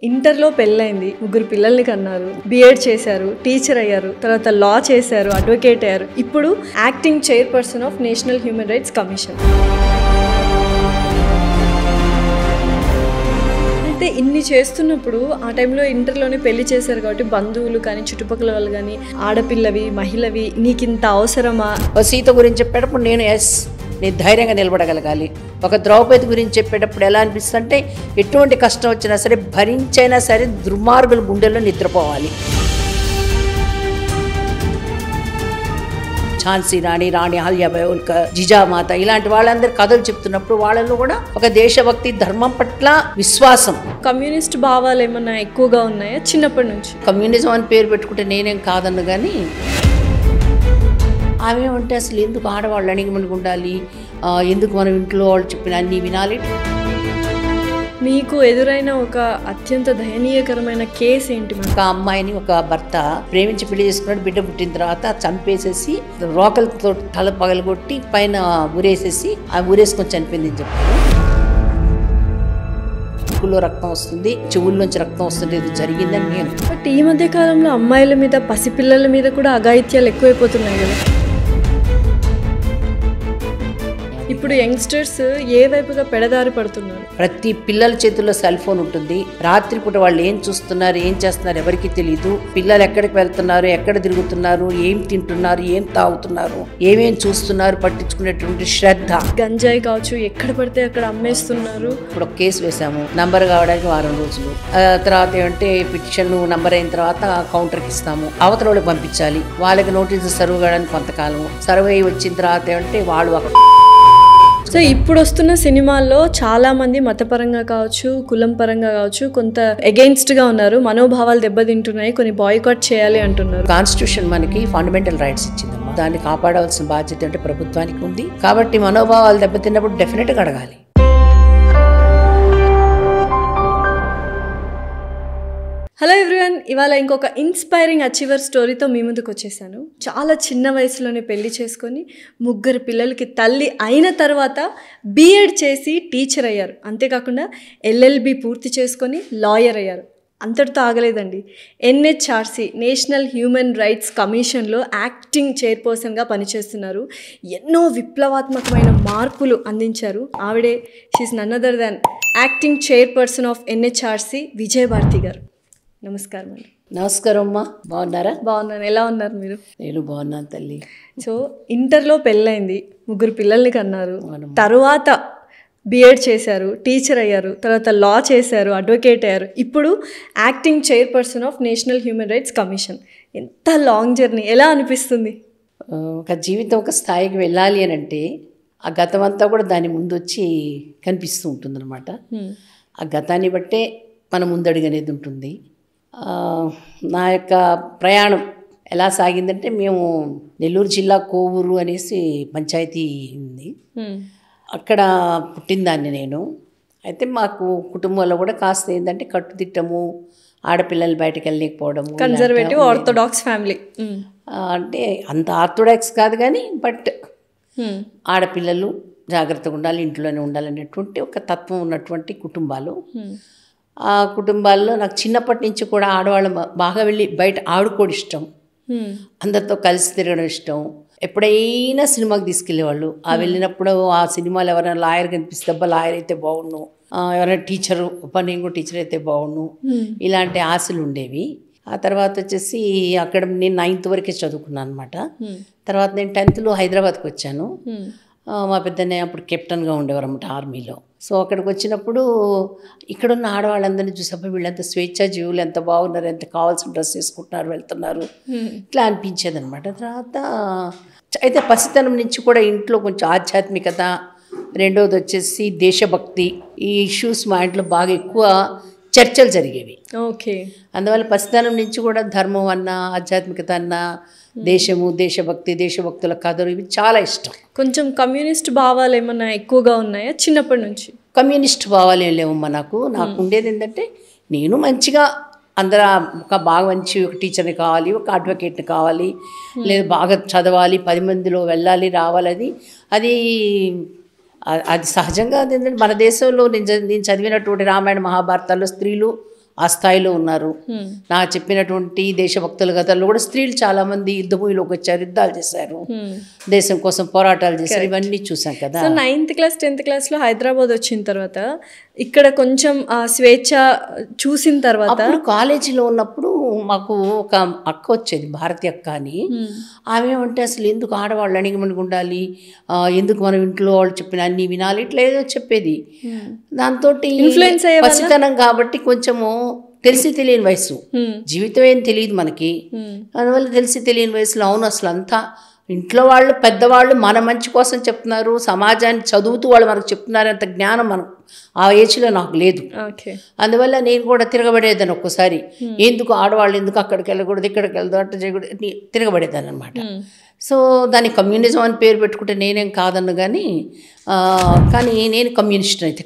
ఇంటర్లో పెళ్ళైంది, ముగ్గురు పిల్లల్ని కన్నారు, బిఎడ్ చేశారు, టీచర్ అయ్యారు, తర్వాత లా చేశారు, అడ్వకేట్ అయ్యారు. ఇప్పుడు acting chairperson of national human rights commission. అయితే ఇన్ని చేస్తున్నప్పుడు ఆ టైంలో ఇంటర్లోనే పెళ్లి చేశారు కాబట్టి బంధువులు కానీ చుట్టుపక్కల వాళ్ళు కానీ ఆడపిల్లవి మహిళవి నీకు ఇంత అవసరమా? సీత గురించి చెప్పేటప్పుడు నేను ధైర్యంగా నిలబడగలగాలి. ఒక ద్రౌపది గురించి చెప్పేటప్పుడు ఎలా అనిపిస్తుంది అంటే ఎటువంటి కష్టం వచ్చినా సరే భరించైనా సరే దుర్మార్గుల గుండెల్లో నిద్రపోవాలి. ఝాన్సీ రాణి, రాణి అహల్యాబాయి హోల్కర్, జిజామాత ఇలాంటి వాళ్ళందరూ కథలు చెప్తున్నప్పుడు వాళ్ళలో కూడా ఒక దేశభక్తి, ధర్మం పట్ల విశ్వాసం. కమ్యూనిస్ట్ భావాలు ఏమన్నా ఎక్కువగా ఉన్నాయా చిన్నప్పటి నుంచి? కమ్యూనిజం అని పేరు పెట్టుకుంటే నేనేం కాదన్ను, కానీ ఆమె అంటే అసలు ఎందుకు ఆడవాళ్ళు అణిగిమణిగి ఉండాలి, ఎందుకు మనం ఇంట్లో వాళ్ళు చెప్పిన అన్నీ వినాలి. మీకు ఎదురైన ఒక అత్యంత దయనీయకరమైన కేసు ఏంటి? ఒక అమ్మాయిని ఒక భర్త ప్రేమించి పెళ్లి చేసుకున్నాడు. బిడ్డ పుట్టిన తర్వాత చంపేసేసి రోకలతో తల పగలగొట్టి పైన ఊరేసేసి ఆ ఊరేసుకొని చనిపోయిందని చెప్పారు. ముక్కులో రక్తం వస్తుంది, చెవుల్లోంచి రక్తం వస్తుంది, ఇది జరిగిందని నేను. బట్ ఈ మధ్య కాలంలో అమ్మాయిల మీద, పసిపిల్లల మీద కూడా అఘాయిత్యాలు ఎక్కువైపోతున్నాయి కదా. ఇప్పుడు యంగ్స్టర్స్ ఏ వైపుగా పెడదారి పడుతున్నారు? ప్రతి పిల్లల చేతుల్లో సెల్ ఫోన్ ఉంటుంది. రాత్రిపూట వాళ్ళు ఏం చూస్తున్నారు, ఏం చేస్తున్నారు ఎవరికి తెలియదు. పిల్లలు ఎక్కడికి వెళ్తున్నారు, ఎక్కడ తిరుగుతున్నారు, ఏం తింటున్నారు, ఏం తాగుతున్నారు, ఏమేం చూస్తున్నారు పట్టించుకునేటువంటి శ్రద్ధ. గంజాయి కావచ్చు, ఎక్కడ పడితే అక్కడ అమ్మేస్తున్నారు. ఇప్పుడు ఒక కేసు వేసాము, నంబర్ కావడానికి 4 రోజులు. తర్వాత ఏమంటే పిటిషన్ నంబర్ అయిన తర్వాత కౌంటర్కి ఇస్తాము, అవతల వాళ్ళకి పంపించాలి. వాళ్ళకి నోటీసు సర్వ్ కావడానికి కొంతకాలం, సర్వ్ అయ్యి వచ్చిన తర్వాత ఏమంటే వాళ్ళు. సో ఇప్పుడు వస్తున్న సినిమాల్లో చాలా మంది మతపరంగా కావచ్చు, కులం పరంగా కావచ్చు కొంత అగెయిన్స్ట్ గా ఉన్నారు. మనోభావాలు దెబ్బతింటున్నాయి, కొన్ని బాయ్కాట్ చేయాలి అంటున్నారు. కాన్స్టిట్యూషన్ మనకి ఫండమెంటల్ రైట్స్ ఇచ్చిందమ్మా, దాన్ని కాపాడవలసిన బాధ్యత అంటే ప్రభుత్వానికి ఉంది. కాబట్టి మనోభావాలు దెబ్బతిన్నప్పుడు డెఫినెట్గా అడగాలి. హలో ఎవ్రీవన్, ఇవాళ ఇంకొక ఇన్స్పైరింగ్ అచీవర్ స్టోరీతో మీ ముందుకు వచ్చేసాను. చాలా చిన్న వయసులోనే పెళ్లి చేసుకొని ముగ్గురు పిల్లలకి తల్లి అయిన తర్వాత బిఎడ్ చేసి టీచర్ అయ్యారు. అంతేకాకుండా ఎల్ఎల్బి పూర్తి చేసుకొని లాయర్ అయ్యారు. అంతటితో ఆగలేదండి. ఎన్హెచ్ఆర్సి నేషనల్ హ్యూమన్ రైట్స్ కమిషన్లో యాక్టింగ్ చైర్పర్సన్గా పనిచేస్తున్నారు. ఎన్నో విప్లవాత్మకమైన మార్పులు అందించారు. ఆవిడే she is none other than acting chairperson of NHRC Vijayabharathi garu. నమస్కారం అండి. నమస్కారం అమ్మా, బాగున్నారా? బాగున్నాను. ఎలా ఉన్నారు మీరు? నేను బాగున్నాను తల్లి. సో ఇంటర్లో పెళ్ళైంది, ముగ్గురు పిల్లల్ని కన్నారు, తర్వాత బిఎడ్ చేశారు, టీచర్ అయ్యారు, తర్వాత లా చేశారు, అడ్వకేట్ అయ్యారు. ఇప్పుడు acting chairperson of national human rights commission. ఎంత లాంగ్ జర్నీ, ఎలా అనిపిస్తుంది? ఒక జీవితం ఒక స్థాయికి వెళ్ళాలి అని అంటే ఆ గతం అంతా కూడా దాని ముందు వచ్చి కనిపిస్తూ ఉంటుందన్నమాట. ఆ గతాన్ని బట్టే మన ముందడుగు అనేది ఉంటుంది. నా యొక్క ప్రయాణం ఎలా సాగిందంటే, మేము నెల్లూరు జిల్లా కోవూరు అనేసి పంచాయతీ ఉంది, అక్కడ పుట్టిందాన్ని నేను. అయితే మాకు కుటుంబంలో కూడా కాస్త ఏంటంటే కట్టుదిట్టము, ఆడపిల్లలు బయటకు వెళ్ళలేకపోవడము, కన్జర్వేటివ్ ఆర్థోడాక్స్ ఫ్యామిలీ. అంటే అంత ఆర్థోడాక్స్ కాదు కానీ బట్ ఆడపిల్లలు జాగ్రత్తగా ఉండాలి, ఇంట్లోనే ఉండాలనేటువంటి ఒక తత్వం ఉన్నటువంటి కుటుంబాలు. ఆ కుటుంబాల్లో నాకు చిన్నప్పటి నుంచి కూడా ఆడవాళ్ళు బాగా వెళ్ళి బయట ఆడుకోవడం ఇష్టం, అందరితో కలిసి తిరగడం ఇష్టం. ఎప్పుడైనా సినిమాకి తీసుకెళ్ళేవాళ్ళు. ఆ వెళ్ళినప్పుడు ఆ సినిమాలో ఎవరైనా లాయర్ కనిపిస్తే అబ్బా లాయర్ అయితే బాగుండు, ఎవరైనా టీచరు నేను కూడా టీచర్ అయితే బాగుండు, ఇలాంటి ఆశలు ఉండేవి. ఆ తర్వాత వచ్చేసి అక్కడ నేను 9th వరకే చదువుకున్నాను అనమాట. తర్వాత నేను 10thలో హైదరాబాద్కి వచ్చాను. మా పెద్దన్నయ్య అప్పుడు కెప్టెన్గా ఉండేవారు అన్నమాట ఆర్మీలో. సో అక్కడికి వచ్చినప్పుడు ఇక్కడున్న ఆడవాళ్ళందరినీ చూసప్పుడు వీళ్ళంతా స్వేచ్ఛా జీవులు, ఎంత బాగున్నారు, ఎంత కావాల్సిన డ్రెస్ వేసుకుంటున్నారు, వెళ్తున్నారు, ఇట్లా అనిపించేది అనమాట. తర్వాత అయితే పసితనం నుంచి కూడా ఇంట్లో కొంచెం ఆధ్యాత్మికత, రెండోది వచ్చేసి దేశభక్తి, ఈ ఇష్యూస్ మా ఇంట్లో బాగా ఎక్కువ చర్చలు జరిగేవి. ఓకే. అందువల్ల పసితనం నుంచి కూడా ధర్మం అన్నా, ఆధ్యాత్మికత అన్నా, దేశము, దేశభక్తి, దేశభక్తుల కథలు ఇవి చాలా ఇష్టం. కొంచెం కమ్యూనిస్ట్ భావాలు ఏమన్నా ఎక్కువగా ఉన్నాయా చిన్నప్పటి నుంచి? కమ్యూనిస్ట్ భావాలు ఏం లేవమ్మా. నాకు ఉండేది ఏంటంటే నేను మంచిగా అందరూ ఒక బాగా మంచి ఒక టీచర్ని కావాలి, ఒక అడ్వకేట్ని కావాలి, లేదా బాగా చదవాలి, 10 మందిలో వెళ్ళాలి, రావాలి. అది అది సహజంగా ఏంటంటే మన దేశంలో నేను చదివినటువంటి రామాయణ మహాభారతాల్లో స్త్రీలు ఆ స్థాయిలో ఉన్నారు. నా చెప్పినటువంటి దేశభక్తుల కథల్లో కూడా స్త్రీలు చాలామంది యుద్ధభూమిలోకి వచ్చారు, యుద్ధాలు చేశారు, దేశం కోసం పోరాటాలు చేశారు. ఇవన్నీ చూసాం కదా. సో 9th క్లాస్ 10th క్లాస్లో హైదరాబాద్ వచ్చిన తర్వాత ఇక్కడ కొంచెం స్వేచ్ఛ చూసిన తర్వాత అప్పుడు కాలేజీలో ఉన్నప్పుడు మాకు ఒక అక్క వచ్చేది, భారతి అక్క అని. ఆమె ఏమంటే అసలు ఎందుకు ఆడవాళ్ళు అణిగిమణిగి ఉండాలి, ఎందుకు మనం ఇంట్లో వాళ్ళు చెప్పిన అన్ని వినాలి, ఇట్లా ఏదో చెప్పేది. దాంతో ఇన్ఫ్లుయెన్స్ అయ్యే పసితనం కాబట్టి కొంచెము తెలిసి తెలియని వయసు, జీవితం ఏం తెలియదు మనకి. అందువల్ల తెలిసి తెలియని వయసులో అవును అసలు అంతా ఇంట్లో వాళ్ళు పెద్దవాళ్ళు మన మంచి కోసం చెప్తున్నారు, సమాజాన్ని చదువుతూ వాళ్ళు మనకు చెప్తున్నారు, అంత జ్ఞానం మనం ఆ ఏజ్లో నాకు లేదు. అందువల్ల నేను కూడా తిరగబడేదాన్ని ఒక్కసారి, ఎందుకు ఆడవాళ్ళు ఎందుకు అక్కడికి వెళ్ళకూడదు, ఇక్కడికి వెళ్దాం, అట్లా చేయకూడదు, తిరగబడేదాన్ని అనమాట. సో దాన్ని కమ్యూనిజం అని పేరు పెట్టుకుంటే నేనేం కాదన్ను కానీ నేను కమ్యూనిస్ట్ అయితే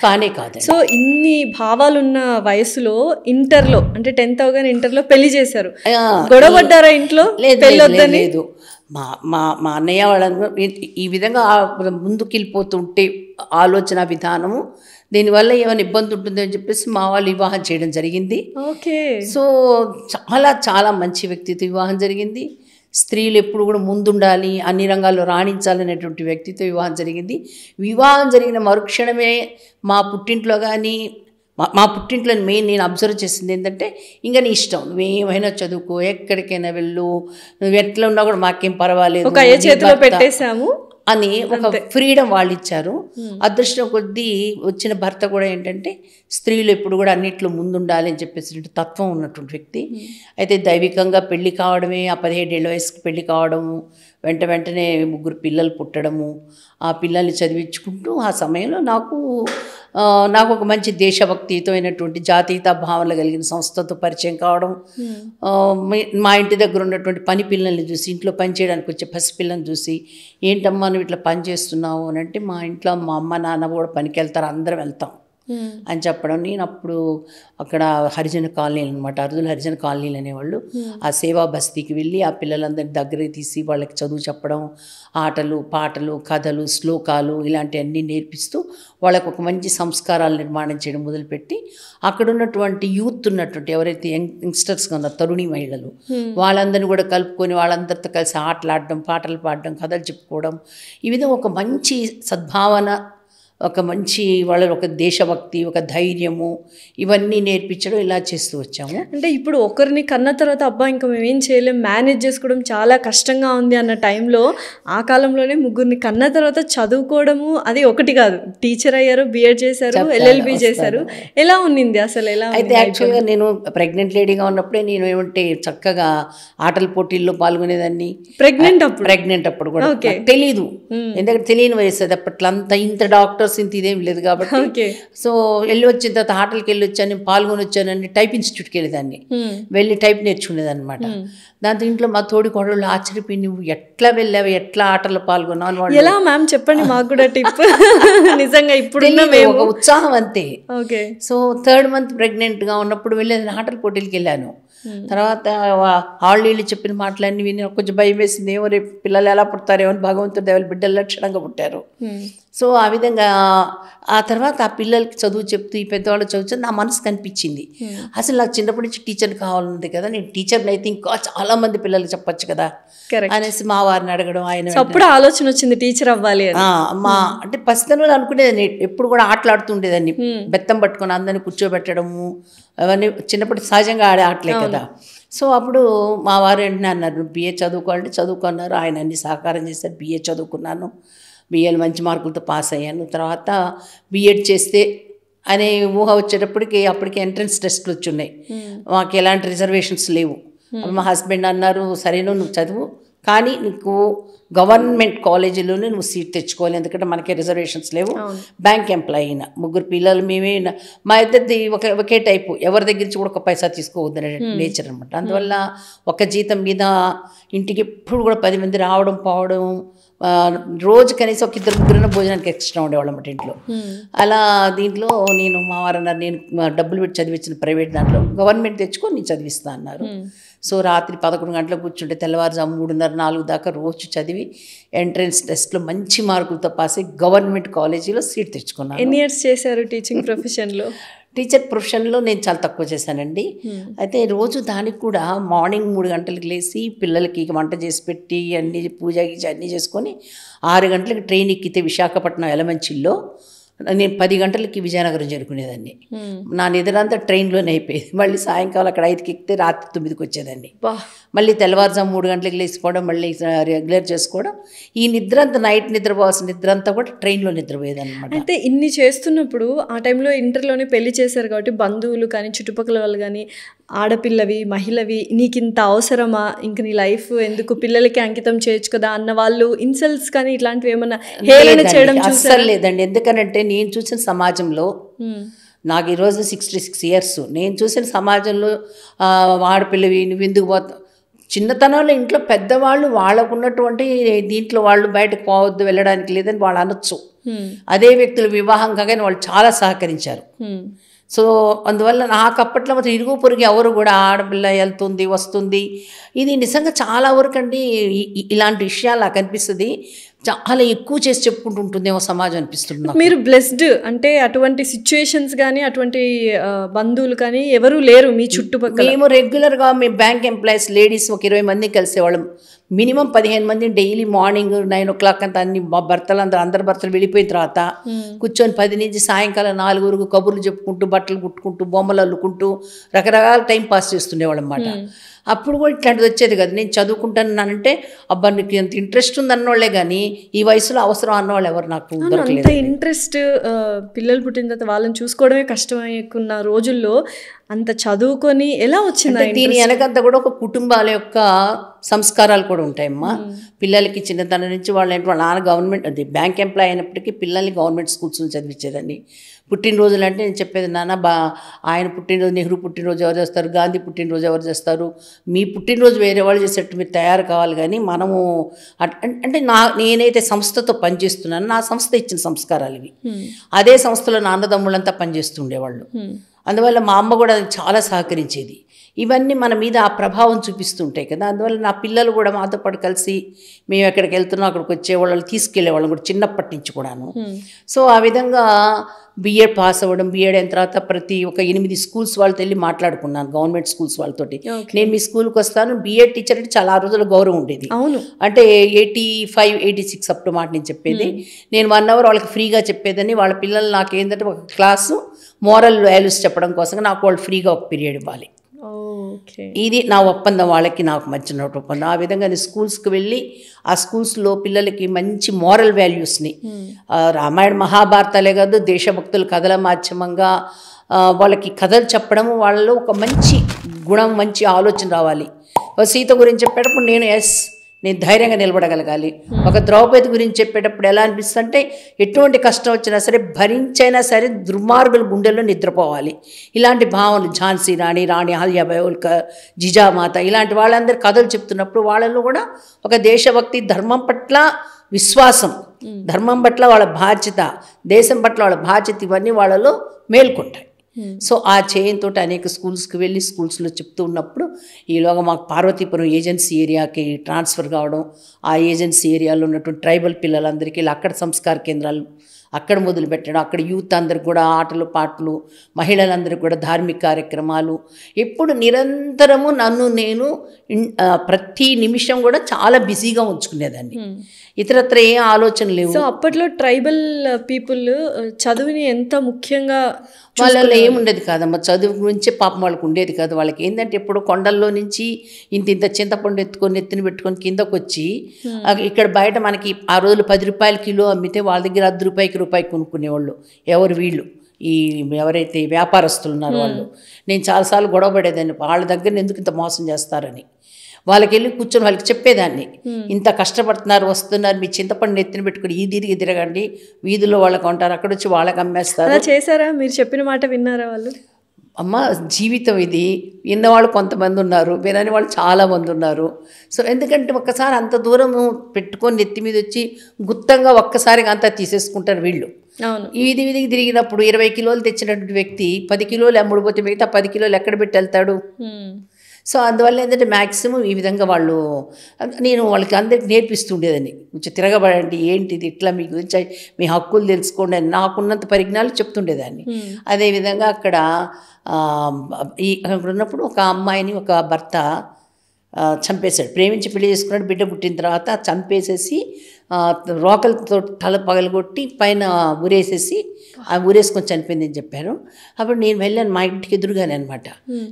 కానే కాదు. సో ఇన్ని భావాలున్న వయసులో ఇంటర్లో అంటే 10th అవగానే ఇంటర్లో పెళ్లి చేశారు, గొడవపడ్డారా ఇంట్లో? లేదు, మా అన్నయ్య వాళ్ళందరూ ఈ విధంగా ముందుకు వెళ్ళిపోతుంటే ఆలోచన విధానము, దీనివల్ల ఏమైనా ఇబ్బంది ఉంటుందో అని చెప్పేసి మా వాళ్ళు వివాహం చేయడం జరిగింది. ఓకే. సో చాలా చాలా మంచి వ్యక్తితో వివాహం జరిగింది. స్త్రీలు ఎప్పుడు కూడా ముందుండాలి, అన్ని రంగాల్లో రాణించాలనేటువంటి వ్యక్తితో వివాహం జరిగింది. వివాహం జరిగిన మరుక్షణమే మా పుట్టింట్లో కానీ మా పుట్టింట్లో మెయిన్ నేను అబ్జర్వ్ చేసింది ఏంటంటే, ఇంకా నీ ఇష్టం, నువ్వేమైనా చదువుకో, ఎక్కడికైనా వెళ్ళు, నువ్వు ఎట్లా ఉన్నా కూడా మాకేం పర్వాలేదు, ఒక చేతిలో పెట్టేశాము అని ఒక ఫ్రీడమ్ వాళ్ళు ఇచ్చారు. అదృష్టం కొద్దీ వచ్చిన భర్త కూడా ఏంటంటే స్త్రీలు ఎప్పుడు కూడా అన్నిట్లో ముందుండాలి అని చెప్పేసి తత్వం ఉన్నటువంటి వ్యక్తి. అయితే దైవికంగా పెళ్లి కావడమే, ఆ 17 ఏళ్ళ వయసుకి పెళ్లి కావడము, వెంటనే 3 పిల్లలు పుట్టడము, ఆ పిల్లల్ని చదివించుకుంటూ ఆ సమయంలో నాకు ఒక మంచి దేశభక్తితో అయినటువంటి జాతీయత భావనలు కలిగిన సంస్థతో పరిచయం కావడం, మా ఇంటి దగ్గర ఉన్నటువంటి పని పిల్లల్ని చూసి, ఇంట్లో పని చేయడానికి వచ్చే పసిపిల్లని చూసి, ఏంటమ్మా నువ్వు ఇట్లా పని చేస్తున్నావు అని అంటే, మా ఇంట్లో మా అమ్మ నాన్న కూడా పనికి వెళ్తారు, అందరం వెళ్తాం అని చెప్పడం. నేను అప్పుడు అక్కడ హరిజన కాలనీలు అనమాట, అరుదుల హరిజన కాలనీలు అనేవాళ్ళు, ఆ సేవా బస్తీకి వెళ్ళి ఆ పిల్లలందరినీ దగ్గరికి తీసి వాళ్ళకి చదువు చెప్పడం, ఆటలు పాటలు కథలు శ్లోకాలు ఇలాంటివన్నీ నేర్పిస్తూ వాళ్ళకు ఒక మంచి సంస్కారాలు నిర్మాణం చేయడం మొదలుపెట్టి, అక్కడ ఉన్నటువంటి యూత్ ఉన్నటువంటి ఎవరైతే యంగ్స్టర్స్గా ఉన్నారు, తరుణి మహిళలు, వాళ్ళందరినీ కూడా కలుపుకొని వాళ్ళందరితో కలిసి ఆటలాడడం, పాటలు పాడడం, కథలు చెప్పుకోవడం, ఈ విధంగా ఒక మంచి సద్భావన, ఒక మంచి వాళ్ళ ఒక దేశభక్తి, ఒక ధైర్యము, ఇవన్నీ నేర్పించడం ఇలా చేస్తూ వచ్చాము. అంటే ఇప్పుడు ఒకరిని కన్న తర్వాత అబ్బా ఇంకా మేము ఏం చేయలేం, మేనేజ్ చేసుకోవడం చాలా కష్టంగా ఉంది అన్న టైంలో ఆ కాలంలోనే 3 కన్న తర్వాత చదువుకోవడము అది ఒకటి కాదు, టీచర్ అయ్యారు, బిఎడ్ చేశారు, LLB చేశారు. ఎలా ఉన్నింది అసలు? ఎలా అయితే యాక్చువల్గా నేను ప్రెగ్నెంట్ లేడీగా ఉన్నప్పుడే నేను ఏమంటే చక్కగా ఆటల పోటీల్లో పాల్గొనేదాన్ని. ప్రెగ్నెంట్ అప్పుడు కూడా తెలీదు, ఎందుకంటే తెలియని వయసు అది అప్పట్లో, అంత ఇంత డాక్టర్ ఇంత ఇదేం లేదు కాబట్టి. సో వెళ్ళి వచ్చిన తర్వాత ఆటలకి వెళ్ళి వచ్చాను, పాల్గొని వచ్చానని టైప్ ఇన్స్టిట్యూట్కి వెళ్ళేదాన్ని, వెళ్ళి టైప్ నేర్చుకునేదాన్ని అనమాట. దాంతో ఇంట్లో మా తోడి కోడళ్ళు ఆశ్చర్యపోయి, నువ్వు ఎట్లా వెళ్ళావు, ఎట్లా ఆటల్లో పాల్గొన్నావు? ఎలా మ్యామ్ చెప్పండి మాకు కూడా టిప్. నిజంగా ఇప్పుడు ఒక ఉత్సాహం అంతే. సో 3rd month ప్రెగ్నెంట్గా ఉన్నప్పుడు వెళ్ళేది ఆటల పోటీలకి వెళ్ళాను. తర్వాత వాళ్ళు చెప్పిన మాటలన్నీ విని కొంచెం భయం వేసింది, ఏమో రేపు పిల్లలు ఎలా పుడతారేమో అని. భగవంతుడు దేవుళ్ళు బిడ్డలు లక్షణంగా పుట్టారు. సో ఆ విధంగా ఆ తర్వాత ఆ పిల్లలకి చదువు చెప్తూ, ఈ పెద్దవాళ్ళు చదువుతుంది, నా మనసు కనిపించింది అసలు నాకు చిన్నప్పటి నుంచి టీచర్ కావాలంది కదా, నేను టీచర్ని అయితే ఇంకా చాలా మంది పిల్లలు చెప్పొచ్చు కదా అనేసి మా వారిని అడగడం. ఆయన అప్పుడు ఆలోచన వచ్చింది టీచర్ అవ్వాలి అని. అంటే పసితనంలో అనుకునేదాన్ని, ఎప్పుడు కూడా ఆటలాడుతుండేదాన్ని, బెత్తం పట్టుకొని అందరినీ కూర్చోబెట్టడము, అవన్నీ చిన్నప్పటి సహజంగా ఆడే ఆటలే కదా. సో అప్పుడు మా వారు వెంటనే అన్నారు, BA చదువుకోవాలంటే చదువుకున్నారు. ఆయన అన్ని సహకారం చేశారు. BA చదువుకున్నాను, BAలో మంచి మార్కులతో పాస్ అయ్యాను. తర్వాత B.Ed చేస్తే అనే ఊహ వచ్చేటప్పటికి అప్పటికి ఎంట్రన్స్ టెస్ట్లు వచ్చున్నాయి, మాకు ఎలాంటి రిజర్వేషన్స్ లేవు. మా హస్బెండ్ అన్నారు, సరే నువ్వు చదువు, కానీ నీకు గవర్నమెంట్ కాలేజీలోనే నువ్వు సీట్ తెచ్చుకోవాలి, ఎందుకంటే మనకి రిజర్వేషన్స్ లేవు. బ్యాంక్ ఎంప్లాయీ అయినా 3 పిల్లలు మేమే, మా ఇద్దరిది ఒకే టైపు, ఎవరి దగ్గర నుంచి కూడా ఒక పైసా తీసుకోవద్దు నేచర్ అనమాట. అందువల్ల ఒక జీతం మీద ఇంటికి ఎప్పుడు కూడా 10 మంది రావడం పోవడం, రోజు కనీసం ఒక 2-3 భోజనానికి ఎక్స్ట్రా ఉండేవాళ్ళం అన్నమాట ఇంట్లో. అలా దీంట్లో నేను మా వారు అన్నారు, నేను డబ్బులు పెట్టి చదివించిన ప్రైవేట్ దాంట్లో గవర్నమెంట్ తెచ్చుకొని నేను చదివిస్తా అన్నారు. సో రాత్రి 11 గంటలకు కూర్చుంటే తెల్లవారుజాము 3:30-4 దాకా రోజు చదివి ఎంట్రన్స్ టెస్ట్లో మంచి మార్కులతో పాస్ అయ్యి గవర్నమెంట్ కాలేజీలో సీట్ తెచ్చుకున్నాను. ఎన్ని ఇయర్స్ చేశారు టీచింగ్ ప్రొఫెషన్లో? టీచర్ ప్రొఫెషన్లో నేను చాలా తక్కువ చేశానండి. అయితే రోజు దానికి కూడా మార్నింగ్ 3 గంటలకు లేచి పిల్లలకి వంట చేసి పెట్టి అన్నీ పూజ గీజ అన్నీ చేసుకొని 6 గంటలకు ట్రైన్ ఎక్కితే విశాఖపట్నం ఎలమంచిల్లో నేను 10 గంటలకి విజయనగరం చేరుకునేదాన్ని. నా నిద్రంతా ట్రైన్లోనే అయిపోయేది. మళ్ళీ సాయంకాలం అక్కడ 5కి ఎక్కితే రాత్రి 9కి వచ్చేదాన్ని. మళ్ళీ తెల్లవారుజాము 3 గంటలకు లేచుకోవడం, మళ్ళీ రెగ్యులర్ చేసుకోవడం. ఈ నిద్ర అంతా నైట్ నిద్రపోవాల్సిన నిద్ర అంతా కూడా ట్రైన్లో నిద్రపోయేదన్నమాట. అయితే ఇన్ని చేస్తున్నప్పుడు ఆ టైంలో ఇంటర్లోనే పెళ్లి చేశారు కాబట్టి బంధువులు కానీ చుట్టుపక్కల వాళ్ళు కానీ ఆడపిల్లవి మహిళవి నీకు ఇంత అవసరమా, ఇంక నీ లైఫ్ ఎందుకు, పిల్లలకి అంకితం చేయొచ్చు కదా అన్న వాళ్ళు ఇన్సల్ట్స్ కానీ ఇట్లాంటివి ఏమన్నా హేళన చేయడం అస్సలు లేదండి. ఎందుకనంటే నేను చూసిన సమాజంలో నాకు ఈరోజు 66 ఇయర్స్, నేను చూసిన సమాజంలో ఆడపిల్లవి నువ్వు ఎందుకు పోతావు, చిన్నతనంలో ఇంట్లో పెద్దవాళ్ళు వాళ్ళకు ఉన్నటువంటి దీంట్లో వాళ్ళు బయటకు పోవద్దు వెళ్ళడానికి లేదని వాళ్ళు అనొచ్చు. అదే వ్యక్తులు వివాహం కాగానే వాళ్ళు చాలా సహకరించారు. సో అందువల్ల నాకు అప్పట్లో మాత్రం ఇరుగు పొరుగు ఎవరు కూడా ఆడపిల్ల వెళ్తుంది వస్తుంది, ఇది నిజంగా చాలా వరకు అండి ఇలాంటి విషయాలు నాకు అనిపిస్తుంది చాలా ఎక్కువ చేసి చెప్పుకుంటూ ఉంటుందేమో సమాజం అనిపిస్తుంది. మీరు బ్లెస్డ్ అంటే అటువంటి సిచ్యుయేషన్స్ కానీ అటువంటి బంధువులు కానీ ఎవరు లేరు మీ చుట్టుపక్కల? మేము రెగ్యులర్గా మేము బ్యాంక్ ఎంప్లాయీస్ లేడీస్ ఒక 20 మంది కలిసేవాళ్ళం. మినిమం 15 మంది డైలీ మార్నింగ్ 9 o'clock అంతా అన్ని భర్తలు అందరు భర్తలు వెళ్ళిపోయిన తర్వాత కూర్చొని 10 నుంచి సాయంకాలం 4 కబుర్లు చెప్పుకుంటూ బట్టలు కుట్టుకుంటూ బొమ్మలు అల్లుకుంటూ రకరకాల టైం పాస్ చేస్తుండేవాళ్ళం అన్నమాట. అప్పుడు కూడా ఇట్లాంటిది వచ్చేది కదా. నేను చదువుకుంటానంటే అబ్బా నీకు ఎంత ఇంట్రెస్ట్ ఉంది అన్నోళ్లే కానీ ఈ వయసులో అవసరం అన్నవాళ్ళు ఎవరు నాకు అంత ఇంట్రెస్ట్. పిల్లలు పుట్టిన తర్వాత వాళ్ళని చూసుకోవడమే కష్టమైకున్న రోజుల్లో అంత చదువుకొని ఎలా వచ్చింది? దీని వెనకంతా కూడా ఒక కుటుంబాల యొక్క సంస్కారాలు కూడా ఉంటాయమ్మా. పిల్లలకి చిన్నతనం నుంచి వాళ్ళ నాన్న గవర్నమెంట్ అది బ్యాంక్ ఎంప్లాయ్ అయినప్పటికీ పిల్లల్ని గవర్నమెంట్ స్కూల్స్లో చదివించేదాన్ని. పుట్టినరోజులు అంటే నేను చెప్పేది నాన్న ఆయన పుట్టినరోజు, నెహ్రూ పుట్టినరోజు ఎవరు చేస్తారు, గాంధీ పుట్టినరోజు ఎవరు చేస్తారు, మీ పుట్టినరోజు వేరే వాళ్ళు చేసేట్టు మీరు తయారు కావాలి కానీ మనము అంటే నేనైతే సంస్థతో పనిచేస్తున్నాను, నా సంస్థ ఇచ్చిన సంస్కారాలు ఇవి. అదే సంస్థలో నా అన్నదమ్ముళ్ళంతా పనిచేస్తుండేవాళ్ళు. అందువల్ల మా అమ్మ కూడా చాలా సహకరించేది. ఇవన్నీ మన మీద ఆ ప్రభావం చూపిస్తుంటాయి కదా. అందువల్ల నా పిల్లలు కూడా మాతో పాటు కలిసి మేము ఎక్కడికి వెళ్తున్నాం అక్కడికి వచ్చేవాళ్ళు తీసుకెళ్లేవాళ్ళం కూడా చిన్నప్పటి నుంచి కూడాను. సో ఆ విధంగా బిఎడ్ పాస్ అవ్వడం, బిఎడ్ అయిన తర్వాత ప్రతి ఒక 8 స్కూల్స్ వాళ్ళతో వెళ్ళి మాట్లాడుకున్నాను గవర్నమెంట్ స్కూల్స్ వాళ్ళతోటి. నేను మీ స్కూల్కి వస్తాను, బిఎడ్ టీచర్ అంటే చాలా రోజుల గౌరవం ఉండేది. అంటే 85, 86 అప్పుడు మాట నేను చెప్పేది. నేను 1 hour వాళ్ళకి ఫ్రీగా చెప్పేదని వాళ్ళ పిల్లలు నాకు ఏంటంటే ఒక క్లాసు మోరల్ వాల్యూస్ చెప్పడం కోసం నాకు వాళ్ళు ఫ్రీగా ఒక పీరియడ్ ఇవ్వాలి. ఇది నా ఒప్పందం వాళ్ళకి నాకు మధ్యన ఒప్పందం. ఆ విధంగా నేను స్కూల్స్కి వెళ్ళి ఆ స్కూల్స్లో పిల్లలకి మంచి మోరల్ వాల్యూస్ని రామాయణ మహాభారతాలే కాదు దేశభక్తుల కథల మాధ్యమంగా వాళ్ళకి కథలు చెప్పడము, వాళ్ళలో ఒక మంచి గుణం మంచి ఆలోచన రావాలి. సీత గురించి చెప్పేటప్పుడు నేను ధైర్యంగా నిలబడగలగాలి. ఒక ద్రౌపది గురించి చెప్పేటప్పుడు ఎలా అనిపిస్తుంది అంటే ఎటువంటి కష్టం వచ్చినా సరే భరించైనా సరే దుర్మార్గుల గుండెల్లో నిద్రపోవాలి. ఇలాంటి భావనలు ఝాన్సీ రాణి, అహల్యాబాయి హోల్కర్, జిజామాత ఇలాంటి వాళ్ళందరూ కథలు చెప్తున్నప్పుడు వాళ్ళలో కూడా ఒక దేశభక్తి, ధర్మం పట్ల విశ్వాసం, ధర్మం పట్ల వాళ్ళ బాధ్యత, దేశం పట్ల వాళ్ళ బాధ్యత ఇవన్నీ వాళ్ళలో మేల్కొంటాయి. సో ఆ చేయంతో అనేక స్కూల్స్కి వెళ్ళి స్కూల్స్లో చెప్తూ ఉన్నప్పుడు ఈలోగా మాకు పార్వతీపురం ఏజెన్సీ ఏరియాకి ట్రాన్స్ఫర్ కావడం, ఆ ఏజెన్సీ ఏరియాలో ఉన్నటువంటి ట్రైబల్ పిల్లలందరికీ అక్కడ సంస్కార కేంద్రాలు అక్కడ మొదలు పెట్టడం, అక్కడ యూత్ అందరికి కూడా ఆటలు పాటలు, మహిళలందరికీ కూడా ధార్మిక కార్యక్రమాలు, ఎప్పుడు నిరంతరము నన్ను నేను ప్రతి నిమిషం కూడా చాలా బిజీగా ఉంచుకునేదాన్ని. ఇతరత్ర ఏ ఆలోచన లేవు. సో అప్పట్లో ట్రైబల్ పీపుల్ చదువుని ఎంత ముఖ్యంగా వాళ్ళలో ఏముండేది కాదమ్మా, చదువు గురించే పాపం వాళ్ళకి ఉండేది కాదు. వాళ్ళకి ఏంటంటే ఎప్పుడు కొండల్లో నుంచి ఇంత చింతపండు ఎత్తుకొని ఎత్తుని పెట్టుకొని కిందకు వచ్చి ఇక్కడ బయట మనకి ఆ రోజులు 10 రూపాయల కిలో అమ్మితే వాళ్ళ దగ్గర 10 రూపాయికి రూపాయి కొనుక్కునేవాళ్ళు. వీళ్ళు ఎవరైతే వ్యాపారస్తులు ఉన్నారో వాళ్ళు. నేను చాలాసార్లు గొడవ పడేదాన్ని వాళ్ళ దగ్గర ఎందుకు ఇంత మోసం చేస్తారని. వాళ్ళకి వెళ్ళి కూర్చొని వాళ్ళకి చెప్పేదాన్ని, ఇంత కష్టపడుతున్నారు వస్తున్నారు, మీ చింతపండు ఎత్తిన పెట్టుకుని ఈ తిరిగి తిరగండి, వీధుల్లో వాళ్ళకి ఉంటారు, అక్కడ వచ్చి వాళ్ళకి అమ్మేస్తారు. చేశారా? మీరు చెప్పిన మాట విన్నారా వాళ్ళు? అమ్మ జీవితం ఇది, విన్నవాళ్ళు కొంతమంది ఉన్నారు, వినని వాళ్ళు చాలామంది ఉన్నారు. సో ఎందుకంటే ఒక్కసారి అంత దూరము పెట్టుకొని నెత్తి మీద వచ్చి గుత్తంగా ఒక్కసారిగా అంతా తీసేసుకుంటారు వీళ్ళు. వీధి వీధికి తిరిగినప్పుడు 20 కిలోలు తెచ్చినటువంటి వ్యక్తి 10 కిలోలు అమ్ముడుపోతే మిగతా 10 కిలోలు ఎక్కడ పెట్టి వెళ్తాడు? సో అందువల్ల ఏంటంటే మ్యాక్సిమం ఈ విధంగా వాళ్ళు నేను వాళ్ళకి అందరికి నేర్పిస్తుండేదని, కొంచెం తిరగబడండి, ఏంటిది ఇట్లా మీ గురించి మీ హక్కులు తెలుసుకోండి అని నాకున్నంత పరిజ్ఞానం చెప్తుండేదాన్ని. అదేవిధంగా అక్కడ అక్కడ ఉన్నప్పుడు ఒక అమ్మాయిని ఒక భర్త చంపేశాడు. ప్రేమించి పెళ్లి చేసుకున్నాడు. బిడ్డ పుట్టిన తర్వాత చంపేసేసి రోకలతో తల పగలగొట్టి పైన ఊరేసేసి ఊరేసుకొని చనిపోయింది అని చెప్పారు. అప్పుడు నేను వెళ్ళాను మా ఇంటికి ఎదురుగానే అనమాట.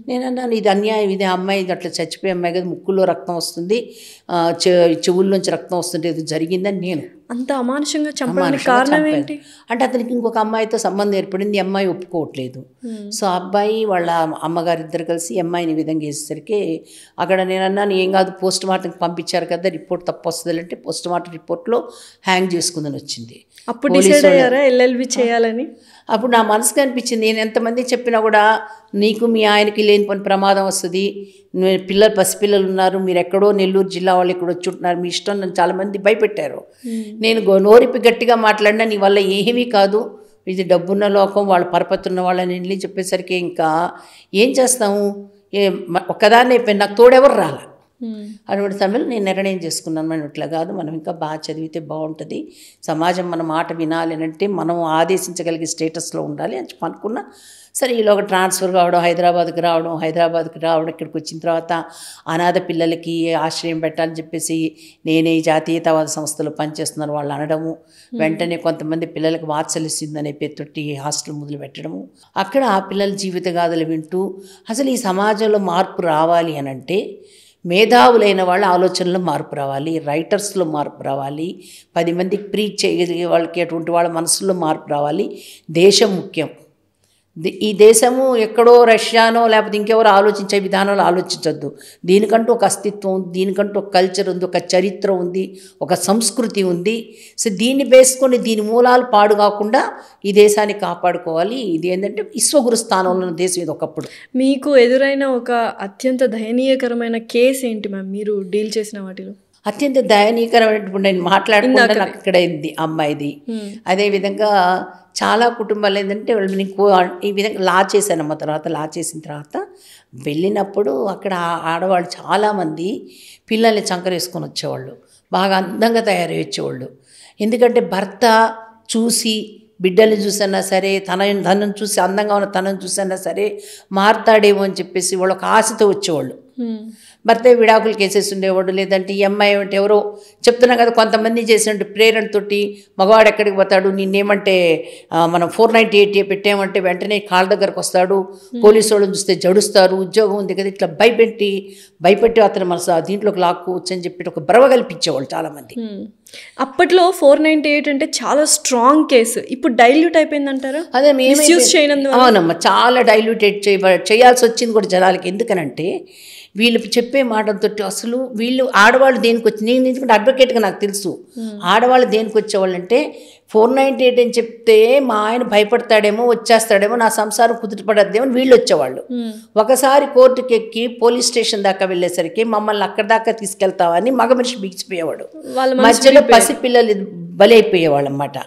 నేను అన్నాను, ఇది అన్యాయం, ఇది అమ్మాయి అట్లా చచ్చిపోయే అమ్మాయి కదా, ముక్కులో రక్తం వస్తుంది, చెవుల్లోంచి రక్తం వస్తుంది, ఇది జరిగిందని. నేను అంత అమానుషంగా చంపడానికి కారణం ఏంటి అంటే అతనికి ఇంకొక అమ్మాయితో సంబంధం ఏర్పడింది, ఈ అమ్మాయి ఒప్పుకోవట్లేదు. సో అబ్బాయి వాళ్ళ అమ్మగారు ఇద్దరు కలిసి అమ్మాయిని ఈ విధంగా వేసేసరికి అక్కడ నేను అన్నాను, ఏం కాదు పోస్ట్ మార్టంకి పంపించారు కదా, రిపోర్ట్ తప్పు వస్తుంది అంటే పోస్ట్ మార్టం రిపోర్ట్లో హ్యాంగ్ చేసుకుందని వచ్చింది. అప్పుడు డిసైడ్ అయ్యారా ఎల్ఎల్బి చేయాలని? అప్పుడు నా మనసుకు అనిపించింది, నేను ఎంతమంది చెప్పినా కూడా నీకు మీ ఆయనకి లేని పని ప్రమాదం వస్తుంది, పసిపిల్లలు ఉన్నారు, మీరు ఎక్కడో నెల్లూరు జిల్లా వాళ్ళు ఇక్కడ వచ్చి ఉంటున్నారు, మీ ఇష్టం, నన్ను చాలామంది భయపెట్టారు. నేను నోరిపి గట్టిగా మాట్లాడినా నీ వల్ల ఏమీ కాదు, ఇది డబ్బున్న లోకం, వాళ్ళు పరపతున్న వాళ్ళని వెళ్ళి చెప్పేసరికి ఇంకా ఏం చేస్తాము, ఒక్కదాన్ని అయిపోయింది, నాకు తోడెవరు రాల. అటువంటి సమయంలో నేను నిర్ణయం చేసుకున్నాను, మనం ఇట్లా కాదు, మనం ఇంకా బాగా చదివితే బాగుంటుంది, సమాజం మన మాట వినాలి అంటే మనం ఆదేశించగలిగే స్టేటస్లో ఉండాలి అని అనుకున్నా. సరే ఈలోగా ట్రాన్స్ఫర్ కావడం, హైదరాబాద్కి రావడం, ఇక్కడికి వచ్చిన తర్వాత అనాథ పిల్లలకి ఆశ్రయం పెట్టాలని చెప్పేసి నేనే జాతీయతావాద సంస్థలో పనిచేస్తున్నారు వాళ్ళు అనడము, వెంటనే కొంతమంది పిల్లలకు వాత్సల్యసిందనే పేరుతోటి హాస్టల్ మొదలు పెట్టడము, అక్కడ ఆ పిల్లల జీవిత గాథలు వింటూ అసలు ఈ సమాజంలో మార్పు రావాలి అని అంటే మేధావులైన వాళ్ళ ఆలోచనలో మార్పు రావాలి, రైటర్స్లో మార్పు రావాలి, 10 మందికి ప్రీచ్ చేయగలిగే వాళ్ళకి అటువంటి వాళ్ళ మనసులో మార్పు రావాలి. దేశం ముఖ్యం. ఈ దేశము ఎక్కడో రష్యానో లేకపోతే ఇంకెవరో ఆలోచించే విధానంలో ఆలోచించద్దు. దీనికంటూ ఒక అస్తిత్వం ఉంది, దీనికంటూ ఒక కల్చర్ ఉంది, ఒక చరిత్ర ఉంది, ఒక సంస్కృతి ఉంది. సో దీన్ని వేసుకొని దీని మూలాలు పాడు కాకుండా ఈ దేశాన్ని కాపాడుకోవాలి. ఇది ఏంటంటే విశ్వగురు స్థానంలో ఉన్న దేశం ఇది ఒకప్పుడు. మీకు ఎదురైన ఒక అత్యంత దయనీయకరమైన కేసు ఏంటి మ్యామ్ మీరు డీల్ చేసిన వాటిలో? అత్యంత దయనీయకరమైనటువంటి నేను మాట్లాడుకుంటే నాకు ఇక్కడ అయింది అమ్మాయిది. అదేవిధంగా చాలా కుటుంబాలు ఏంటంటే వాళ్ళు నీకు ఈ విధంగా లా చేశానమ్మ. తర్వాత లా చేసిన తర్వాత వెళ్ళినప్పుడు అక్కడ ఆడవాళ్ళు చాలామంది పిల్లల్ని చంకరేసుకొని వచ్చేవాళ్ళు, బాగా అందంగా తయారై వచ్చేవాళ్ళు. ఎందుకంటే భర్త చూసి బిడ్డల్ని చూసన్నా సరే, తనను చూసి అందంగా ఉన్న తనను చూసన్నా సరే మారుతాడేమో అని చెప్పేసి వాళ్ళు ఒక ఆశతో వచ్చేవాళ్ళు. భర్త విడాకులు కేసేసి ఉండేవాడు. లేదంటే ఈ అమ్మాయి అంటే ఎవరో చెప్తున్నా కదా, కొంతమంది చేసినట్టు ప్రేరణతోటి మగవాడు ఎక్కడికి పోతాడు, నిన్నేమంటే మనం 498 పెట్టామంటే వెంటనే కాళ్ళ దగ్గరకు వస్తాడు, పోలీసు వాళ్ళని చూస్తే జడుస్తారు, ఉద్యోగం ఉంది కదా, ఇట్లా భయపెట్టి అతను మన దీంట్లోకి లాక్కోవచ్చు అని చెప్పి ఒక భ్రమ కల్పించేవాళ్ళు చాలామంది. అప్పట్లో 498 అంటే చాలా స్ట్రాంగ్ కేసు, ఇప్పుడు డైల్యూట్ అయిపోయిందంటారా? అదే అవునమ్మా, చాలా డైల్యూటెడ్ చేయాల్సి వచ్చింది కూడా జనాలకి. ఎందుకనంటే వీళ్ళు చెప్పే మాటలతో అసలు వీళ్ళు ఆడవాళ్ళు దేనికి వచ్చి, నేను ఎందుకంటే అడ్వకేట్గా నాకు తెలుసు ఆడవాళ్ళు దేనికి వచ్చేవాళ్ళు అంటే 498 అని చెప్తే మా ఆయన భయపడతాడేమో, వచ్చేస్తాడేమో, నా సంసారం కుదుటపడద్దేమో అని వీళ్ళు వచ్చేవాళ్ళు. ఒకసారి కోర్టుకి ఎక్కి పోలీస్ స్టేషన్ దాకా వెళ్ళేసరికి మమ్మల్ని అక్కడి దాకా తీసుకెళ్తామని మగ మనిషి బిగిచిపోయేవాడు, మధ్యలో పసిపిల్లలు బలైపోయేవాళ్ళు అన్నమాట.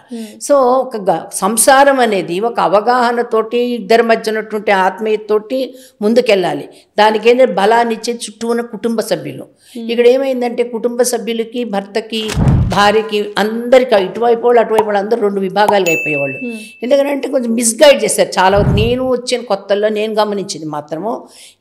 సో ఒక సంసారం అనేది ఒక అవగాహనతోటి ఇద్దరి మధ్య ఉన్నటువంటి ఆత్మీయతోటి ముందుకెళ్ళాలి. దానికి ఏంటంటే బలాన్ని ఇచ్చే చుట్టూ ఉన్న కుటుంబ సభ్యులు. ఇక్కడ ఏమైందంటే కుటుంబ సభ్యులకి, భర్తకి, భార్యకి, అందరికీ ఇటువైపు వాళ్ళు అటువైపు వాళ్ళు అందరూ 2 విభాగాలు అయిపోయేవాళ్ళు. ఎందుకంటే కొంచెం మిస్గైడ్ చేశారు చాలా. నేను వచ్చిన కొత్తల్లో నేను గమనించింది మాత్రము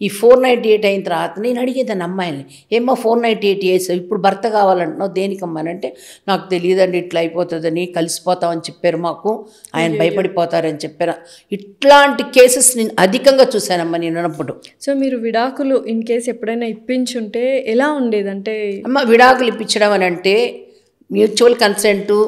ఈ 498 అయిన తర్వాత నేను అడిగేదాన్ని అమ్మాయిని, ఏమో 498 వేసావు, ఇప్పుడు భర్త కావాలంటున్నావు దేనికమ్మానంటే నాకు తెలియదండి, ఇట్లా అయిపోతుందని, కలిసిపోతామని చెప్పారు మాకు, ఆయన భయపడిపోతారని చెప్పారు. ఇట్లాంటి కేసెస్ నేను అధికంగా చూశానమ్మా నేను అన్నప్పుడు. సో మీరు విడాకులు ఇన్ కేసు ఎప్పుడైనా ఇప్పించుంటే ఎలా ఉండేదంటే? అమ్మ విడాకులు ఇప్పించడం అని అంటే మ్యూచువల్ కన్సెంటు,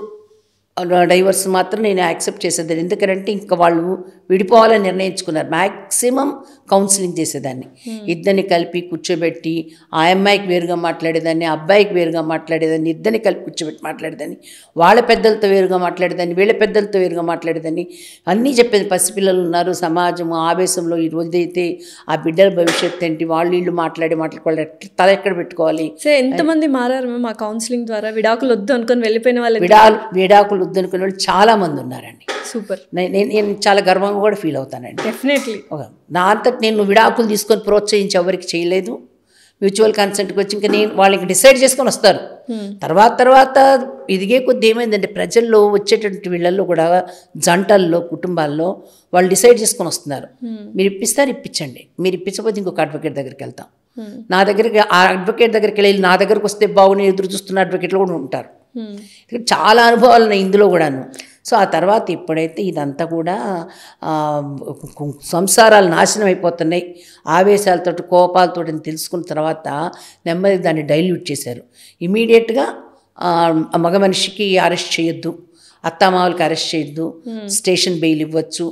డైవర్స్ మాత్రం నేను యాక్సెప్ట్ చేసేదాన్ని. ఎందుకంటే ఇంకా వాళ్ళు విడిపోవాలని నిర్ణయించుకున్నారు. మ్యాక్సిమం కౌన్సిలింగ్ చేసేదాన్ని, ఇద్దరిని కలిపి కూర్చోబెట్టి ఆ అమ్మాయికి వేరుగా మాట్లాడేదాన్ని, అబ్బాయికి వేరుగా మాట్లాడేదాన్ని, ఇద్దరిని కలిపి కూర్చోబెట్టి మాట్లాడేదాన్ని, వాళ్ళ పెద్దలతో వేరుగా మాట్లాడేదాన్ని, వీళ్ళ పెద్దలతో వేరుగా మాట్లాడేదాన్ని, అన్నీ చెప్పేది. పసిపిల్లలు ఉన్నారు, సమాజం ఆవేశంలో ఈ రోజైతే ఆ బిడ్డల భవిష్యత్తు ఏంటి, వాళ్ళు వీళ్ళు మాట్లాడుకోవాలి, తల ఎక్కడ పెట్టుకోవాలి. సో ఎంతమంది మారారు మేము ఆ కౌన్సిలింగ్ ద్వారా? విడాకులు వద్దు అనుకొని వెళ్ళిపోయిన వాళ్ళు, విడాకులు వద్దనుకునే వాళ్ళు చాలామంది ఉన్నారండి. సూపర్. నేను చాలా గర్వంగా కూడా ఫీల్ అవుతానండి. డెఫినెట్లీ. నా అంతటి నేను విడాకులు తీసుకొని ప్రోత్సహించి ఎవరికి చేయలేదు. మ్యూచువల్ కన్సెంట్కి వచ్చి ఇంకా నేను వాళ్ళకి డిసైడ్ చేసుకొని వస్తారు. తర్వాత ఇదిగే కొద్ది ఏమైందంటే ప్రజల్లో వచ్చేటువంటి వీళ్ళల్లో కూడా జంటల్లో కుటుంబాల్లో వాళ్ళు డిసైడ్ చేసుకొని వస్తున్నారు. మీరు ఇప్పిస్తారు, ఇప్పించండి. మీరు ఇప్పించకపోతే ఇంకొక అడ్వకేట్ దగ్గరికి వెళ్తాం. నా దగ్గరికి ఆ అడ్వకేట్ దగ్గరికి వెళ్ళి నా దగ్గరకు వస్తే బాగుని ఎదురు చూస్తున్న అడ్వకేట్లు కూడా ఉంటారు. చాలా అనుభవాలు ఉన్నాయి ఇందులో కూడాను. సో ఆ తర్వాత ఎప్పుడైతే ఇదంతా కూడా సంసారాలు నాశనం అయిపోతున్నాయి ఆవేశాలతో కోపాలతో తెలుసుకున్న తర్వాత నెమ్మదిగా దాన్ని డైల్యూట్ చేశారు. ఇమీడియట్గా మగ మనిషికి అరెస్ట్ చేయొద్దు, అత్తామావులకి అరెస్ట్ చేయొద్దు, స్టేషన్ బెయిల్ ఇవ్వచ్చు,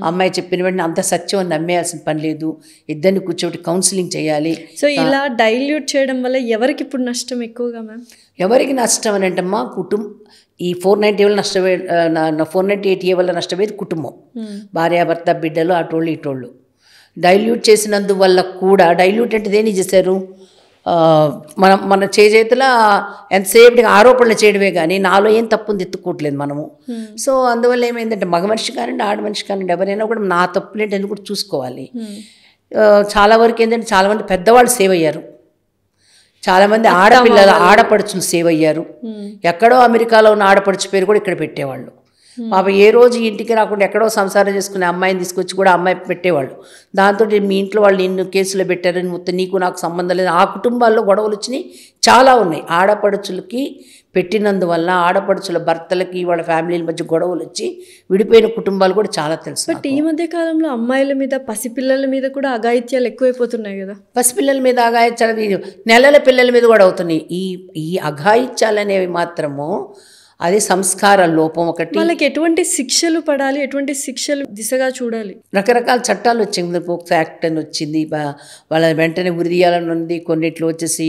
అమ్మాయి చెప్పిన వెంటనే అంత సత్యం అని నమ్మేయాల్సిన పని లేదు, ఇద్దరిని కూర్చోబెట్టి కౌన్సిలింగ్ చేయాలి. సో ఇలా డైల్యూట్ చేయడం వల్ల ఎవరికి ఇప్పుడు నష్టం ఎక్కువగా మ్యామ్? ఎవరికి నష్టం అని అంటే మా ఈ 490 వల్ల నష్టపోయే 498 వల్ల నష్టపోయేది కుటుంబం, భార్యాభర్త, బిడ్డలు, అటోళ్ళు ఇటోళ్ళు. డైల్యూట్ చేసినందువల్ల కూడా, డైల్యూట్ అంటే దేని చేశారు, మన చేతుల ఎంతసేపటికి ఆరోపణలు చేయడమే కానీ నాలో ఏం తప్పుంది ఎత్తుకోవట్లేదు మనము. సో అందువల్ల ఏమైందంటే మగ మనిషి కానివ్వండి, ఆడ మనిషి కానివ్వండి, ఎవరైనా కూడా నా తప్పులేంటి ఎందుకు కూడా చూసుకోవాలి. చాలా వరకు ఏంటంటే చాలామంది పెద్దవాళ్ళు సేవ్ అయ్యారు, చాలామంది ఆడపడుచులు సేవ్ అయ్యారు. ఎక్కడో అమెరికాలో ఉన్న ఆడపడుచు పేరు కూడా ఇక్కడ పెట్టేవాళ్ళు. పాప ఏ రోజు ఇంటికి రాకుండా ఎక్కడో సంసారం చేసుకునే అమ్మాయిని తీసుకొచ్చి కూడా అమ్మాయి పెట్టేవాళ్ళు. దాంతో మీ ఇంట్లో వాళ్ళు నిన్ను కేసులో పెట్టారని మొత్తం నీకు నాకు సంబంధం లేదు. ఆ కుటుంబాల్లో గొడవలు వచ్చినాయి చాలా ఉన్నాయి. ఆడపడుచులకి పెట్టినందువల్ల ఆడపడుచుల భర్తలకి వాళ్ళ ఫ్యామిలీల మధ్య గొడవలు వచ్చి విడిపోయిన కుటుంబాలు కూడా చాలా తెలుసు. బట్ ఈ మధ్య కాలంలో అమ్మాయిల మీద, పసిపిల్లల మీద కూడా అఘాయిత్యాలు ఎక్కువైపోతున్నాయి కదా. పసిపిల్లల మీద అఘాయిత్యాలు, నెలల పిల్లల మీద కూడా అవుతున్నాయి. ఈ అఘాయిత్యాలు అనేవి మాత్రము అది సంస్కార లోపం ఒకటి. వాళ్ళకి ఎటువంటి శిక్షలు పడాలి, ఎటువంటి శిక్షలు దిశగా చూడాలి. రకరకాల చట్టాలు వచ్చింది, పోక్సో యాక్ట్ అని వచ్చింది, వాళ్ళ వెంటనే ఉరిదీయాలని ఉంది. కొన్నిట్లో వచ్చేసి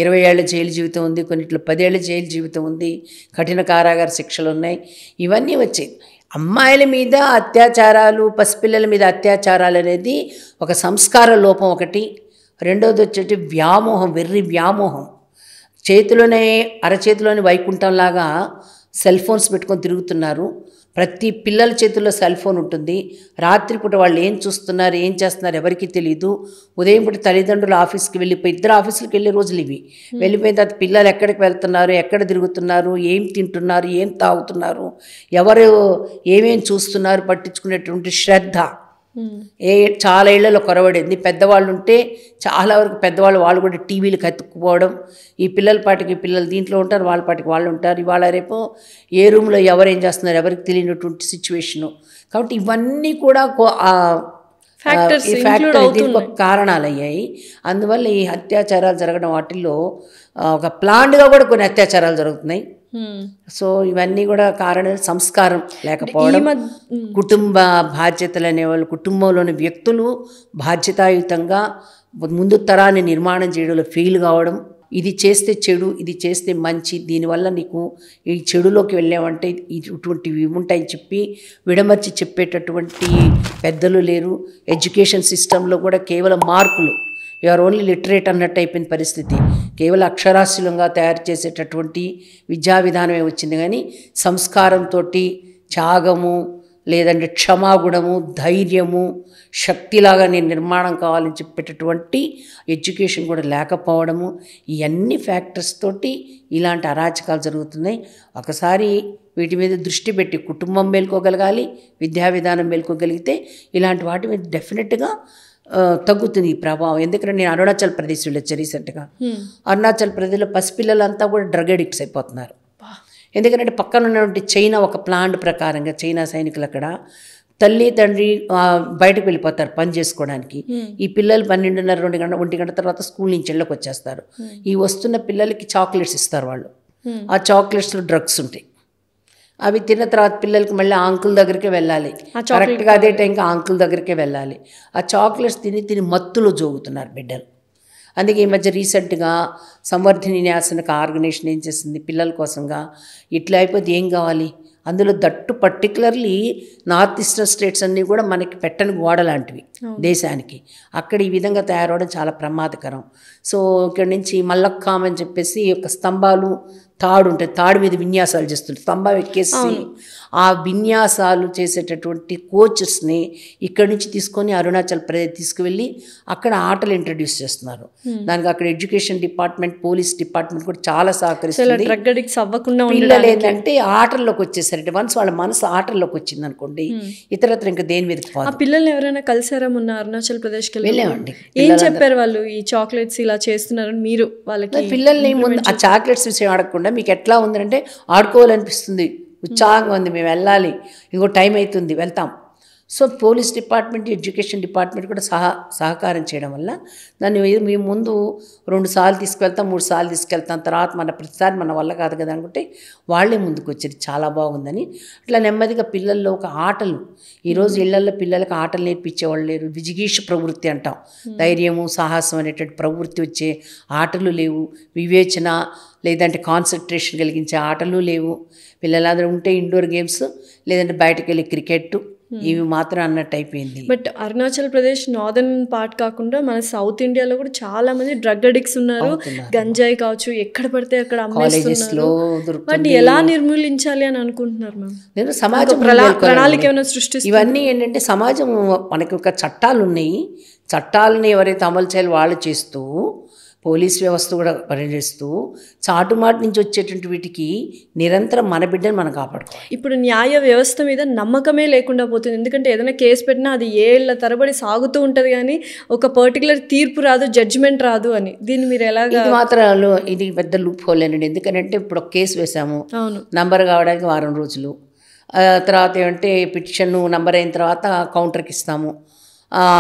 20 ఏళ్ల జైలు జీవితం ఉంది, కొన్నిట్లో 10 ఏళ్ల జైలు జీవితం ఉంది, కఠిన కారాగార శిక్షలు ఉన్నాయి. ఇవన్నీ వచ్చాయి. అమ్మాయిల మీద అత్యాచారాలు, పసిపిల్లల మీద అత్యాచారాలు అనేది ఒక సంస్కార లోపం ఒకటి. రెండోది వచ్చేటి వ్యామోహం, వెర్రి వ్యామోహం. చేతిలోనే అరచేతిలోని వైకుంఠంలాగా సెల్ ఫోన్స్ పెట్టుకొని తిరుగుతున్నారు. ప్రతి పిల్లల చేతుల్లో సెల్ ఫోన్ ఉంటుంది. రాత్రిపూట వాళ్ళు ఏం చూస్తున్నారు, ఏం చేస్తున్నారు ఎవరికి తెలియదు. ఉదయం పూట తల్లిదండ్రులు ఆఫీస్కి వెళ్ళిపోయి, ఇద్దరు ఆఫీసులకు వెళ్ళే రోజులు ఇవి. వెళ్ళిపోయిన తర్వాత పిల్లలు ఎక్కడికి వెళ్తున్నారు, ఎక్కడ తిరుగుతున్నారు, ఏం తింటున్నారు, ఏం తాగుతున్నారు, ఎవరు ఏమేం చూస్తున్నారు పట్టించుకునేటువంటి శ్రద్ధ చాలా ఇళ్లలో కొరవడింది. పెద్దవాళ్ళు ఉంటే చాలా వరకు పెద్దవాళ్ళు వాళ్ళు కూడా టీవీలకు అతుక్కుపోవడం. ఈ పిల్లల పాటికి పిల్లలు దీంట్లో ఉంటారు, వాళ్ళ పాటికి వాళ్ళు ఉంటారు. ఇవాళ రేపు ఏ రూమ్లో ఎవరు ఏం చేస్తున్నారు ఎవరికి తెలియనటువంటి సిచ్యువేషను. కాబట్టి ఇవన్నీ కూడా దీనికి కారణాలు అయ్యాయి. అందువల్ల ఈ అత్యాచారాలు జరగడం వాటిల్లో ఒక ప్లాన్డ్గా కూడా కొన్ని అత్యాచారాలు జరుగుతున్నాయి. సో ఇవన్నీ కూడా కారణం సంస్కారం లేకపోవడం. కుటుంబ బాధ్యతలు అనేవాళ్ళు, కుటుంబంలోని వ్యక్తులు బాధ్యతాయుతంగా ముందు తరాన్ని నిర్మాణం చేయడంలో ఫెయిల్ కావడం. ఇది చేస్తే చెడు, ఇది చేస్తే మంచి, దీనివల్ల నీకు ఈ చెడులోకి వెళ్ళామంటే ఇటువంటివి ఉంటాయని చెప్పి విడమర్చి చెప్పేటటువంటి పెద్దలు లేరు. ఎడ్యుకేషన్ సిస్టంలో కూడా కేవలం మార్కులు, యూఆర్ ఓన్లీ లిటరేట్ అన్నట్టు అయిపోయిన పరిస్థితి. కేవలం అక్షరాస్యులంగా తయారు చేసేటటువంటి విద్యా విధానమే వచ్చింది. కానీ సంస్కారంతో త్యాగము, లేదంటే క్షమాగుణము, ధైర్యము, శక్తిలాగా నేను నిర్మాణం కావాలని చెప్పేటటువంటి ఎడ్యుకేషన్ కూడా లేకపోవడము, ఈ అన్ని ఫ్యాక్టర్స్ తోటి ఇలాంటి అరాచకాలు జరుగుతున్నాయి. ఒకసారి వీటి మీద దృష్టి పెట్టి కుటుంబం మేల్కోగలగాలి, విద్యా విధానం మేల్కోగలిగితే ఇలాంటి వాటి మీద డెఫినెట్గా తగ్గుతుంది ఈ ప్రభావం. ఎందుకంటే నేను అరుణాచల్ ప్రదేశ్ వెళ్ళొచ్చు రీసెంట్గా. అరుణాచల్ ప్రదేశ్లో పసిపిల్లలంతా కూడా డ్రగ్ అడిక్ట్స్ అయిపోతున్నారు. ఎందుకంటే పక్కన ఉన్నటువంటి చైనా ఒక ప్లాన్ ప్రకారంగా చైనా సైనికులు అక్కడ తల్లి తండ్రి బయటకు వెళ్ళిపోతారు పని చేసుకోవడానికి. ఈ పిల్లలు 12:30 1 గంట తర్వాత స్కూల్ నుంచి ఇళ్ళకి వచ్చేస్తారు. ఈ వస్తున్న పిల్లలకి చాక్లెట్స్ ఇస్తారు వాళ్ళు. ఆ చాక్లెట్స్లో డ్రగ్స్ ఉంటాయి. అవి తిన్న తర్వాత పిల్లలకి మళ్ళీ ఆ అంకుల్ దగ్గరికే వెళ్ళాలి, కరెక్ట్గా అదే టైంకి ఆ అంకుల్ దగ్గరికే వెళ్ళాలి. ఆ చాక్లెట్స్ తిని మత్తులో జోగుతున్నారు బిడ్డలు. అందుకే ఈ మధ్య రీసెంట్గా సంవర్ధిని న్యాసనక ఆర్గనైజేషన్ ఏం చేసింది, పిల్లల కోసంగా ఇట్లా అయిపోతే ఏం కావాలి, అందులో that particularly north eastern states అన్నీ కూడా మనకి పెట్టని గోడ లాంటివి దేశానికి. అక్కడ ఈ విధంగా తయారవడం చాలా ప్రమాదకరం. సో ఇక్కడ నుంచి మల్లక్కామ్ అని చెప్పేసి ఒక స్తంభాలు తాడు ఉంటుంది, తాడు మీద విన్యాసాలు చేస్తుంటారు, స్తంభం ఎక్కేసి ఆ విన్యాసాలు చేసేటటువంటి కోచెస్ని ఇక్కడి నుంచి తీసుకొని అరుణాచల్ ప్రదేశ్ తీసుకువెళ్ళి అక్కడ ఆటలు ఇంట్రడ్యూస్ చేస్తున్నారు. దానికి అక్కడ ఎడ్యుకేషన్ డిపార్ట్మెంట్, పోలీస్ డిపార్ట్మెంట్ కూడా చాలా సహకరిస్తుంది. డ్రగ్ అడిక్ట్స్ అవ్వకుండా పిల్లలు ఏంటంటే ఆటల్లోకి వచ్చేసరికి వన్స్ వాళ్ళ మనసు ఆటల్లోకి వచ్చింది అనుకోండి, ఇతరత్ర ఇంకా దేని మీద ఆ పిల్లల్ని ఎవరైనా కలిసారా మొన్న అరుణాచల్ ప్రదేశ్కి వెళ్ళామండి. ఏం చెప్పారు వాళ్ళు? ఈ చాక్లెట్స్ ఇలా చేస్తున్నారని మీరు వాళ్ళకి పిల్లల్ని ముందు ఆ చాక్లెట్స్ విషయం ఆడకుండా మీకు ఎట్లా ఉందంటే ఆడుకోవాలనిపిస్తుంది, ఉత్సాహంగా ఉంది, మేము వెళ్ళాలి, ఇంకో టైం అవుతుంది, వెళ్తాం. So police department, education department కూడా సహకారం చేయడం వల్ల దాన్ని మేము ముందు 2 సార్లు తీసుకెళ్తాం, 3 సార్లు తీసుకెళ్తాం, తర్వాత ప్రతిసారి మన వల్ల కాదు కదా అనుకుంటే వాళ్ళే ముందుకు వచ్చేది చాలా బాగుందని. అట్లా నెమ్మదిగా పిల్లల్లో ఒక ఆటలు, ఈరోజు ఇళ్లలో పిల్లలకు ఆటలు నేర్పించేవాళ్ళు లేరు. విజిగీష ప్రవృత్తి అంటాం, ధైర్యము సాహసం అనేటువంటి ప్రవృత్తి వచ్చే ఆటలు లేవు. వివేచన లేదంటే కాన్సన్ట్రేషన్ కలిగించే ఆటలు లేవు. పిల్లలందరూ ఉంటే ఇండోర్ గేమ్స్, లేదంటే బయటకు వెళ్ళి క్రికెట్, ఇవి మాత్రం అన్నట్టు అయిపోయింది. But Arunachal Pradesh northern part కాకుండా మన సౌత్ ఇండియాలో కూడా చాలా మంది డ్రగ్ అడిక్ట్స్ ఉన్నారు. గంజాయి కావచ్చు, ఎక్కడ పడితే అక్కడ అమ్మేస్తున్నారు. వాటిని ఎలా నిర్మూలించాలి అని అనుకుంటున్నారు మ్యామ్? నేను సమాజం ప్రణాళిక ఏమైనా సృష్టిస్తారు? ఇవన్నీ ఏంటంటే సమాజం మనకి ఒక చట్టాలు ఉన్నాయి, చట్టాలని ఎవరైతే అమలు చేయాలి వాళ్ళు చేస్తూ, పోలీస్ వ్యవస్థ కూడా పనిచేస్తూ, చాటుమాటు నుంచి వచ్చేటువంటి వీటికి నిరంతరం మన బిడ్డను మనం కాపాడుకోవాలి. ఇప్పుడు న్యాయ వ్యవస్థ మీద నమ్మకమే లేకుండా పోతుంది. ఎందుకంటే ఏదైనా కేసు పెట్టినా అది ఏళ్ల తరబడి సాగుతూ ఉంటుంది, కానీ ఒక పర్టికులర్ తీర్పు రాదు, జడ్జిమెంట్ రాదు అని. దీన్ని మీరు ఎలాగా? ఇది మాత్రం ఇది పెద్ద లూప్ హోల్ అండి. ఎందుకంటే ఇప్పుడు ఒక కేసు వేసాము, నంబర్ కావడానికి 1 వారం రోజులు, తర్వాత ఏమంటే పిటిషన్ నంబర్ అయిన తర్వాత కౌంటర్కి ఇస్తాము,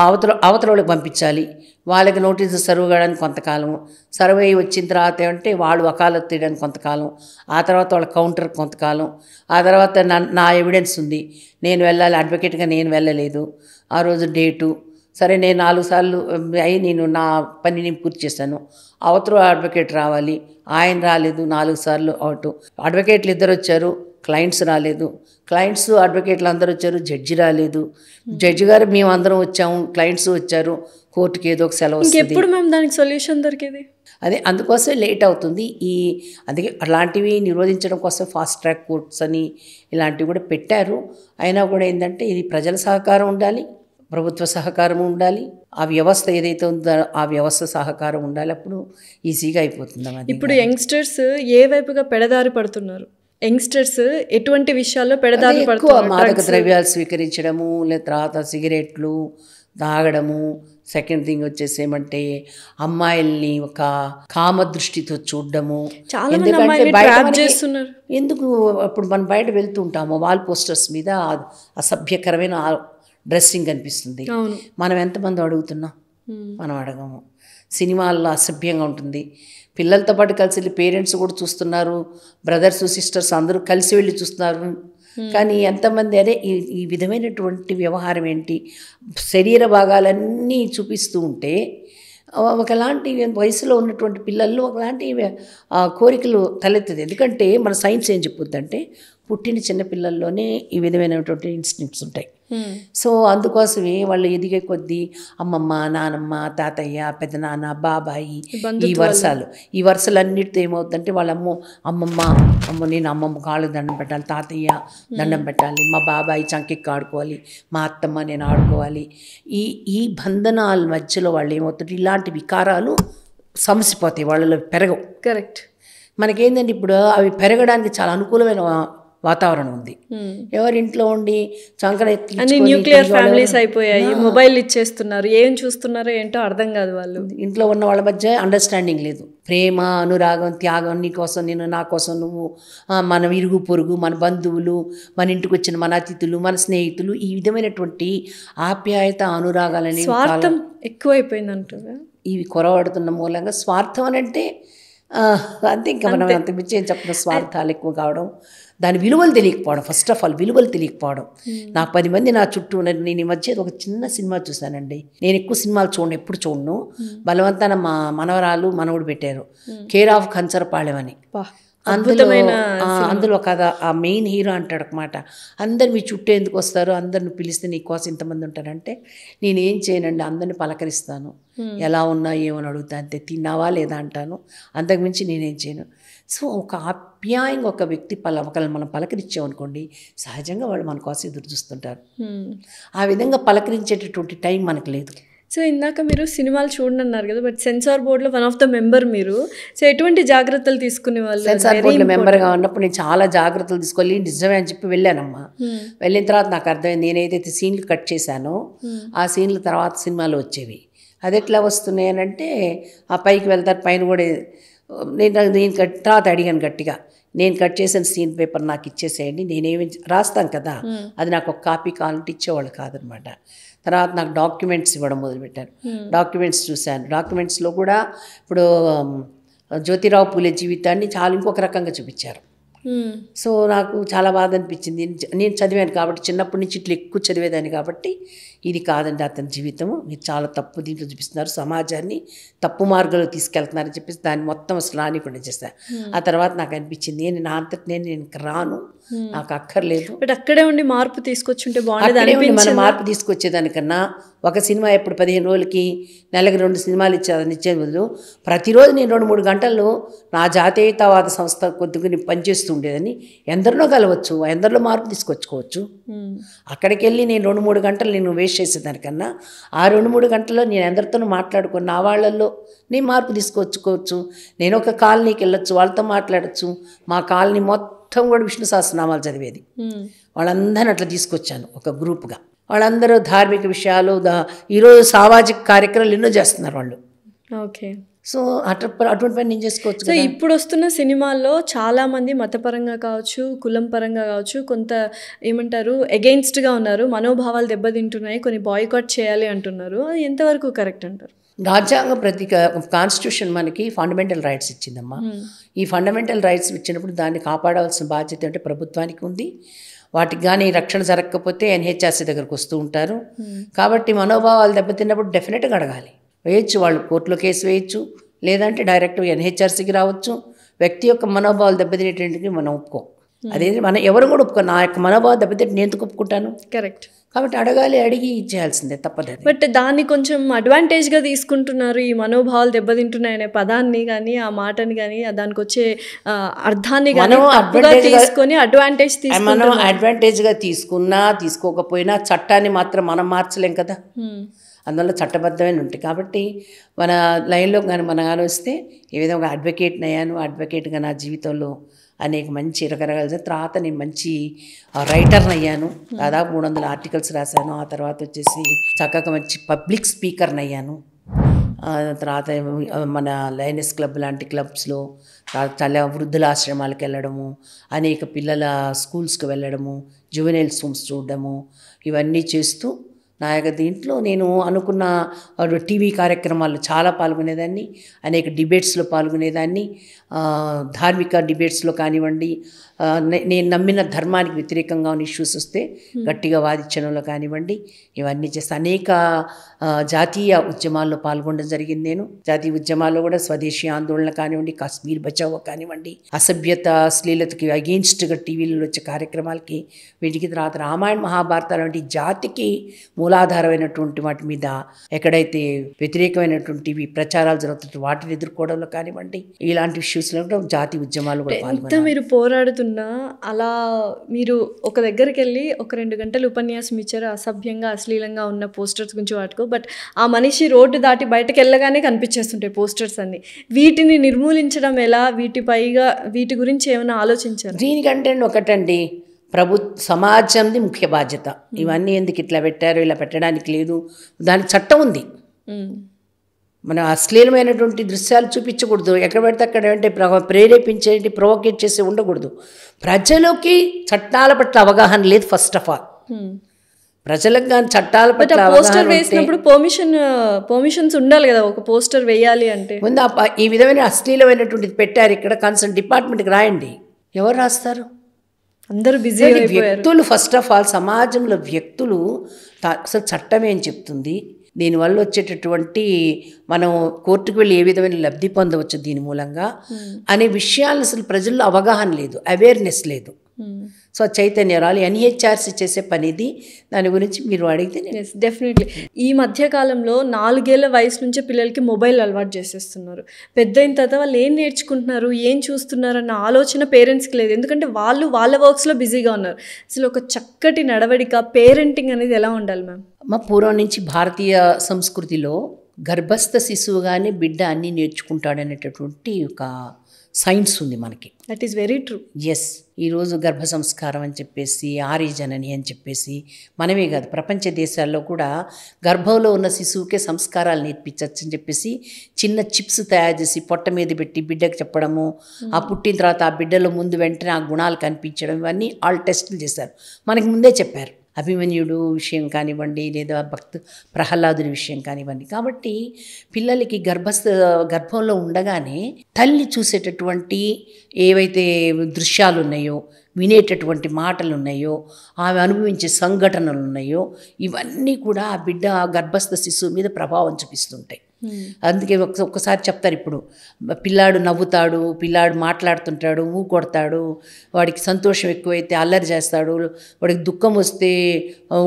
అవతల వాళ్ళకి పంపించాలి, వాళ్ళకి నోటీసు సర్వ్ కావడానికి కొంతకాలం, సర్వ్ అయ్యి వచ్చిన తర్వాత ఏమంటే వాళ్ళు వకాలత్ తీయడానికి కొంతకాలం, ఆ తర్వాత వాళ్ళ కౌంటర్ కొంతకాలం, ఆ తర్వాత నా ఎవిడెన్స్ ఉంది, నేను వెళ్ళాలి, అడ్వకేట్గా నేను వెళ్ళలేదు, ఆ రోజు డేటు, సరే నేను 4 సార్లు అయి నేను నా పని నేను పూర్తి చేశాను, అవతల అడ్వకేట్ రావాలి, ఆయన రాలేదు, 4 సార్లు అవుట్, అడ్వకేట్లు 2 వచ్చారు, క్లయింట్స్ రాలేదు, క్లయింట్స్ అడ్వకేట్లు అందరూ వచ్చారు, జడ్జి రాలేదు, జడ్జి గారు మేము అందరం వచ్చాము, క్లయింట్స్ వచ్చారు, కోర్టుకి ఏదో ఒక సెలవు వస్తుంది. ఎప్పుడు మేము దానికి సొల్యూషన్ దొరికేది? అదే అందుకోసమే లేట్ అవుతుంది. అందుకే అలాంటివి నిరోధించడం కోసం ఫాస్ట్ ట్రాక్ కోర్ట్స్ అని ఇలాంటివి కూడా పెట్టారు. అయినా కూడా ఏంటంటే ఇది ప్రజల సహకారం ఉండాలి, ప్రభుత్వ సహకారం ఉండాలి, ఆ వ్యవస్థ ఏదైతే ఉందో ఆ వ్యవస్థ సహకారం ఉండాలి, అప్పుడు ఈజీగా అయిపోతుంది. ఇప్పుడు యంగ్స్టర్స్ ఏ వైపుగా పెడదారి పడుతున్నారు? యంగ్స్టర్స్ ఎటువంటి విషయాల్లో పెడదారి పడుతున్నారు? మాదక ద్రవ్యాలు స్వీకరించడము, లేదా తర్వాత సిగరెట్లు తాగడము, సెకండ్ థింగ్ వచ్చేసి ఏమంటే అమ్మాయిల్ని ఒక కామ దృష్టితో చూడడము. ఎందుకు అప్పుడు మనం బయట వెళ్తూ ఉంటాము, వాల్ పోస్టర్స్ మీద అసభ్యకరమైన డ్రెస్సింగ్ కనిపిస్తుంది, మనం ఎంతమంది అడుగుతున్నాం? మనం అడగము. సినిమాల్లో అసభ్యంగా ఉంటుంది, పిల్లలతో పాటు కలిసి వెళ్ళి పేరెంట్స్ కూడా చూస్తున్నారు, బ్రదర్స్ సిస్టర్స్ అందరూ కలిసి వెళ్ళి చూస్తున్నారు. కానీ ఎంతమంది అదే ఈ విధమైనటువంటి వ్యవహారం ఏంటి, శరీర భాగాలన్నీ చూపిస్తూ ఉంటే ఒకలాంటి వయసులో ఉన్నటువంటి పిల్లల్లో ఒకలాంటి కోరికలు తలెత్తుంది. ఎందుకంటే మన సైన్స్ ఏం చెప్పుద్దంటే పుట్టిన చిన్న పిల్లల్లోనే ఈ విధమైనటువంటి ఇన్స్టింక్ట్స్ ఉంటాయి. సో అందుకోసమే వాళ్ళు ఎదిగే కొద్దీ అమ్మమ్మ, నానమ్మ, తాతయ్య, పెద్దనాన్న, బాబాయి, ఈ వరుసలన్నిటితో ఏమవుతుందంటే వాళ్ళ నేను అమ్మమ్మ కాళ్ళు దండం పెట్టాలి, తాతయ్య దండం పెట్టాలి, మా బాబాయి చంకెక్కి ఆడుకోవాలి, మా అత్తమ్మ నేను ఆడుకోవాలి. ఈ బంధనాల మధ్యలో వాళ్ళు ఏమవుతుంటే ఇలాంటి వికారాలు సమసిపోతాయి, వాళ్ళలో పెరగవు. కరెక్ట్. మనకేంటంటే ఇప్పుడు అవి పెరగడానికి చాలా అనుకూలమైన వాతావరణం ఉంది. ఎవరింట్లో ఉండి చంకన న్యూక్లియర్ ఫ్యామిలీస్ అయిపోయాయి, మొబైల్ ఇచ్చేస్తున్నారు, ఏం చూస్తున్నారో ఏంటో అర్థం కాదు. వాళ్ళు ఇంట్లో ఉన్న వాళ్ళ మధ్య అండర్స్టాండింగ్ లేదు, ప్రేమ, అనురాగం, త్యాగం, నీ కోసం నేను, నా కోసం నువ్వు, మన ఇరుగు పొరుగు, మన బంధువులు, మన ఇంటికి వచ్చిన మన అతిథులు, మన స్నేహితులు, ఈ విధమైనటువంటి ఆప్యాయత, అనురాగాలని స్వార్థం ఎక్కువైపోయింది అంటారు. ఇవి కొరవడుతున్న మూలంగా స్వార్థం అని అంటే అంతే, ఇంకా మనం అంత మించి ఏం చెప్పిన స్వార్థాలు ఎక్కువ కావడం, దాని విలువలు తెలియకపోవడం. ఫస్ట్ ఆఫ్ ఆల్ విలువలు తెలియకపోవడం. నా 10 మంది నా చుట్టూ, నేను ఈ మధ్య ఒక చిన్న సినిమా చూశానండి. నేను ఎక్కువ సినిమాలు ఎప్పుడు చూడను. బలవంతాన మా మనవరాలు మనవుడు పెట్టారు, కేర్ ఆఫ్ కంచరపాళెం అని. అందులో కదా ఆ మెయిన్ హీరో అంటాడు అనమాట, అందరు మీ చుట్టూ ఎందుకు వస్తారు, అందరిని పిలిస్తే నీ కోసం ఇంతమంది ఉంటారంటే, నేనేం చేయనండి, అందరిని పలకరిస్తాను, ఎలా ఉన్నా ఏమని అడుగుతా అంతే, తిన్నావా లేదా అంటాను, అంతకుమించి నేనేం చేయను. సో ఒక ఆప్యాయంగా ఒక వ్యక్తి ఒకళ్ళని మనం పలకరించామనుకోండి, సహజంగా వాళ్ళు మన కోసం ఎదురు చూస్తుంటారు. ఆ విధంగా పలకరించేటటువంటి టైం మనకు లేదు. సో ఇందాక మీరు సినిమాలు చూడండి అన్నారు కదా, బట్ సెన్సార్ బోర్డులో వన్ ఆఫ్ ద మెంబర్ మీరు. సో ఎటువంటి జాగ్రత్తలు తీసుకునే వాళ్ళు? సెన్సార్ బోర్డులో మెంబర్గా ఉన్నప్పుడు నేను చాలా జాగ్రత్తలు తీసుకోవాలి, నిజమే అని చెప్పి వెళ్ళానమ్మా. వెళ్ళిన తర్వాత నాకు అర్థమైంది, నేనేదైతే సీన్లు కట్ చేశానో ఆ సీన్లు తర్వాత సినిమాలు వచ్చేవి. అది ఎట్లా వస్తున్నాయి అని అంటే, ఆ పైకి వెళ్తారు, పైన కూడా నేను తర్వాత అడిగాను గట్టిగా, నేను కట్ చేసిన సీన్ పేపర్ నాకు ఇచ్చేసేయండి, నేనేమి రాస్తాను కదా, అది నాకు ఒక కాపీ కావాలంటే ఇచ్చేవాళ్ళు కాదనమాట. తర్వాత నాకు డాక్యుమెంట్స్ ఇవ్వడం మొదలుపెట్టారు. డాక్యుమెంట్స్ చూశాను. డాక్యుమెంట్స్లో కూడా ఇప్పుడు జ్యోతిరావు పూలే జీవితాన్ని చాలా ఇంకొక రకంగా చూపించారు. సో నాకు చాలా బాధ అనిపించింది. నేను చదివాను కాబట్టి, చిన్నప్పటి నుంచి ఇట్లా ఎక్కువ చదివేదాన్ని కాబట్టి, ఇది కాదండి అతని జీవితము, మీరు చాలా తప్పు దీంట్లో చూపిస్తున్నారు, సమాజాన్ని తప్పు మార్గంలో తీసుకెళ్తున్నారని చెప్పేసి దాన్ని మొత్తం అసలు రానికుండా చేశాను. ఆ తర్వాత నాకు అనిపించింది, నా అంతటి నేను రాను, నాకు అక్కర్లేదు. బట్ అక్కడే ఉండి మార్పు తీసుకొచ్చుంటే బాగుండేది. మనం మార్పు తీసుకొచ్చేదానికన్నా ఒక సినిమా ఎప్పుడు 15 రోజులకి నెలకి 2 సినిమాలు ఇచ్చే బదులు ప్రతిరోజు నేను 2-3 గంటల్లో నా జాతీయతావాద సంస్థ కొద్దిగా పనిచేస్తూ ఉండేదని ఎందరిలో కలవచ్చు, ఎందరిలో మార్పు తీసుకొచ్చుకోవచ్చు. అక్కడికి వెళ్ళి నేను 2-3 గంటలు నేను వేస్ట్ చేసేదానికన్నా ఆ 2-3 గంటల్లో నేను ఎందరితోనూ మాట్లాడుకుని నా వాళ్ళల్లో నేను మార్పు తీసుకొచ్చుకోవచ్చు. నేను ఒక కాలనీకి వెళ్ళొచ్చు, వాళ్ళతో మాట్లాడచ్చు. మా కాలనీ మొత్తం కూడా విష్ణు సహస్రనామాలు చదివేది. వాళ్ళందరినీ అట్లా తీసుకొచ్చాను ఒక గ్రూప్గా. వాళ్ళందరూ ధార్మిక విషయాలు, ఈరోజు సామాజిక కార్యక్రమాలు ఎన్నో చేస్తున్నారు వాళ్ళు. ఓకే. సో అటువంటి పని నేను చేసుకోవచ్చు. సో ఇప్పుడు వస్తున్న సినిమాల్లో చాలామంది మతపరంగా కావచ్చు, కులం పరంగా కావచ్చు, కొంత ఏమంటారు అగెయిన్స్ట్గా ఉన్నారు, మనోభావాలు దెబ్బతింటున్నాయి, కొన్ని బాయ్కాట్ చేయాలి అంటున్నారు. అది ఎంతవరకు కరెక్ట్ అంటారు? రాజ్యాంగం కాన్స్టిట్యూషన్ మనకి ఫండమెంటల్ రైట్స్ ఇచ్చిందమ్మా. ఈ ఫండమెంటల్ రైట్స్ ఇచ్చినప్పుడు దాన్ని కాపాడాల్సిన బాధ్యత అంటే ప్రభుత్వానికి ఉంది. వాటికి కానీ రక్షణ జరగకపోతే ఎన్హెచ్ఆర్సీ దగ్గరకు వస్తూ ఉంటారు. కాబట్టి మనోభావాలు దెబ్బతిన్నప్పుడు డెఫినెట్గా అడగాలి. వేయచ్చు, వాళ్ళు కోర్టులో కేసు వేయచ్చు, లేదంటే డైరెక్ట్గా ఎన్హెచ్ఆర్సీకి రావచ్చు. వ్యక్తి యొక్క మనోభావాలు దెబ్బతినేటువంటి మనం ఒప్పుకోం. అదేంటి మనం ఎవరు కూడా ఒప్పుకో, నా యొక్క మనోభావాలు దెబ్బతింటే నేను ఎందుకు ఒప్పుకుంటాను? కరెక్ట్. కాబట్టి అడగాలి, అడిగి ఇచ్చేయాల్సిందే, తప్పలేదు. బట్ దాన్ని కొంచెం అడ్వాంటేజ్గా తీసుకుంటున్నారు. ఈ మనోభావాలు దెబ్బతింటున్నాయనే పదాన్ని కానీ, ఆ మాటని కానీ, దానికి వచ్చే అర్థాన్ని కానీ తీసుకొని అడ్వాంటేజ్ మనం అడ్వాంటేజ్గా తీసుకున్నా తీసుకోకపోయినా చట్టాన్ని మాత్రం మనం మార్చలేం కదా. అందువల్ల చట్టబద్ధమైన ఉంటాయి. కాబట్టి మన లైన్లో కానీ మనం ఆలోచిస్తే ఈ విధంగా అడ్వకేట్ని అయ్యాను. అడ్వకేట్గా నా జీవితంలో అనేక మంచి రకరకాల తర్వాత నేను మంచి రైటర్ని అయ్యాను. దాదాపు 300 ఆర్టికల్స్ రాశాను. ఆ తర్వాత వచ్చేసి చక్కగా మంచి పబ్లిక్ స్పీకర్ని అయ్యాను. తర్వాత మన లయనెస్ క్లబ్ లాంటి క్లబ్స్లో చాలా వృద్ధుల ఆశ్రమాలకు వెళ్ళడము, అనేక పిల్లల స్కూల్స్కి వెళ్ళడము, జువెనైల్ హోమ్స్ చూడడము, ఇవన్నీ చేస్తూ నా యొక్క దీంట్లో నేను అనుకున్న టీవీ కార్యక్రమాల్లో చాలా పాల్గొనేదాన్ని, అనేక డిబేట్స్లో పాల్గొనేదాన్ని. ధార్మిక డిబేట్స్లో కానివ్వండి, నేను నమ్మిన ధర్మానికి వ్యతిరేకంగా ఉన్న ఇష్యూస్ వస్తే గట్టిగా వాదించడంలో కానివ్వండి, ఇవన్నీ చేస్తే అనేక జాతీయ ఉద్యమాల్లో పాల్గొనడం జరిగింది. నేను జాతీయ ఉద్యమాల్లో కూడా స్వదేశీ ఆందోళన కానివ్వండి, కాశ్మీర్ బచావో కానివ్వండి, అసభ్యత అశ్లీలతకి అగెయిన్స్ట్గా టీవీలలో వచ్చే కార్యక్రమాలకి, వీటికి తర్వాత రామాయణ మహాభారతాలు వంటి జాతికి మూలాధారమైనటువంటి వాటి మీద ఎక్కడైతే వ్యతిరేకమైనటువంటి ప్రచారాలు జరుగుతుంటే వాటిని ఎదుర్కోవడంలో కానివ్వండి, ఇలాంటి ఇష్యూస్లో కూడా జాతీయ ఉద్యమాలు కూడా పాల్గొన్నారు. మీరు పోరాడుతున్నా అలా మీరు ఒక దగ్గరికి వెళ్ళి ఒక 2 గంటలు ఉపన్యాసం ఇచ్చారు, అసభ్యంగా అశ్లీలంగా ఉన్న పోస్టర్స్ గురించి వాటికో. బట్ ఆ మనిషి రోడ్డు దాటి బయటకు వెళ్ళగానే కనిపించేస్తుంటాయి పోస్టర్స్ అన్ని. వీటిని నిర్మూలించడం ఎలా, వీటి గురించి ఏమైనా ఆలోచించారు? దీనికంటే ఒకటండి, సమాజంది ముఖ్య బాధ్యత. ఇవన్నీ ఎందుకు ఇట్లా పెట్టారు, ఇలా పెట్టడానికి లేదు, దానికి చట్టం ఉంది. మనం అశ్లీలమైనటువంటి దృశ్యాలు చూపించకూడదు, ఎక్కడ పెడితే అక్కడ అంటే ప్రేరేపించేటి ప్రొవోకేట్ చేసి ఉండకూడదు. ప్రజలకి చట్టాల పట్ల అవగాహన లేదు. ఫస్ట్ ఆఫ్ ఆల్ ప్రజలకు కానీ చట్టాల పట్ల పోస్టర్ వేసినప్పుడు పర్మిషన్స్ ఉండాలి కదా, ఒక పోస్టర్ వేయాలి అంటే. ముందు ఈ విధమైన అశ్లీలమైనటువంటిది పెట్టారు ఇక్కడ, కన్సర్న్ డిపార్ట్మెంట్కి రాయండి. ఎవరు రాస్తారు? అందరూ బిజీ వ్యక్తులు. ఫస్ట్ ఆఫ్ ఆల్ సమాజంలో వ్యక్తులు అసలు చట్టం ఏం చెప్తుంది, దీనివల్ల వచ్చేటటువంటి మనం కోర్టుకు వెళ్ళి ఏ విధమైన లబ్ధి పొందవచ్చు దీని మూలంగా అనే విషయాలు అసలు ప్రజల్లో అవగాహన లేదు, అవేర్నెస్ లేదు. సో చైతన్యరాలు ఎన్హెచ్ఆర్సీ చేసే పని ఇది. దాని గురించి మీరు అడిగితే డెఫినెట్లీ. ఈ మధ్య కాలంలో 4 ఏళ్ల వయసు నుంచే పిల్లలకి మొబైల్ అలవాటు చేసేస్తున్నారు. పెద్ద అయిన తర్వాత వాళ్ళు ఏం నేర్చుకుంటున్నారు, ఏం చూస్తున్నారు అన్న ఆలోచన పేరెంట్స్కి లేదు. ఎందుకంటే వాళ్ళు వాళ్ళ వర్క్స్లో బిజీగా ఉన్నారు. అసలు ఒక చక్కటి నడవడిక పేరెంటింగ్ అనేది ఎలా ఉండాలి మ్యామ్? మా పూర్వం నుంచి భారతీయ సంస్కృతిలో గర్భస్థ శిశువుగానే బిడ్డ అన్నీ నేర్చుకుంటాడనేటటువంటి ఒక సైన్స్ ఉంది మనకి. That is very true. Yes, ఈరోజు గర్భ సంస్కారం అని చెప్పేసి, ఆరిజనని అని చెప్పేసి, మనమే కాదు ప్రపంచ దేశాల్లో కూడా గర్భంలో ఉన్న శిశువుకే సంస్కారాలు నేర్పించవచ్చు అని చెప్పేసి చిన్న చిప్స్ తయారు చేసి పొట్ట మీద పెట్టి బిడ్డకు చెప్పడము, ఆ పుట్టిన తర్వాత ఆ బిడ్డలో ముందు వెంటనే ఆ గుణాలు కనిపించడం, ఇవన్నీ వాళ్ళు టెస్టులు చేశారు. మనకి ముందే చెప్పారు. అభిమన్యుడు విషయం కానివ్వండి, లేదా ప్రహ్లాదుని విషయం కానివ్వండి. కాబట్టి పిల్లలకి గర్భంలో ఉండగానే తల్లి చూసేటటువంటి ఏవైతే దృశ్యాలు ఉన్నాయో, వినేటటువంటి మాటలు ఉన్నాయో, ఆమె అనుభవించే సంఘటనలు ఉన్నాయో, ఇవన్నీ కూడా ఆ బిడ్డ గర్భస్థ శిశువు మీద ప్రభావం చూపిస్తుంటాయి. అందుకే ఒక్కసారి చెప్తారు, ఇప్పుడు పిల్లాడు నవ్వుతాడు, పిల్లాడు మాట్లాడుతుంటాడు, కొడతాడు, వాడికి సంతోషం ఎక్కువైతే అల్లరి చేస్తాడు, వాడికి దుఃఖం వస్తే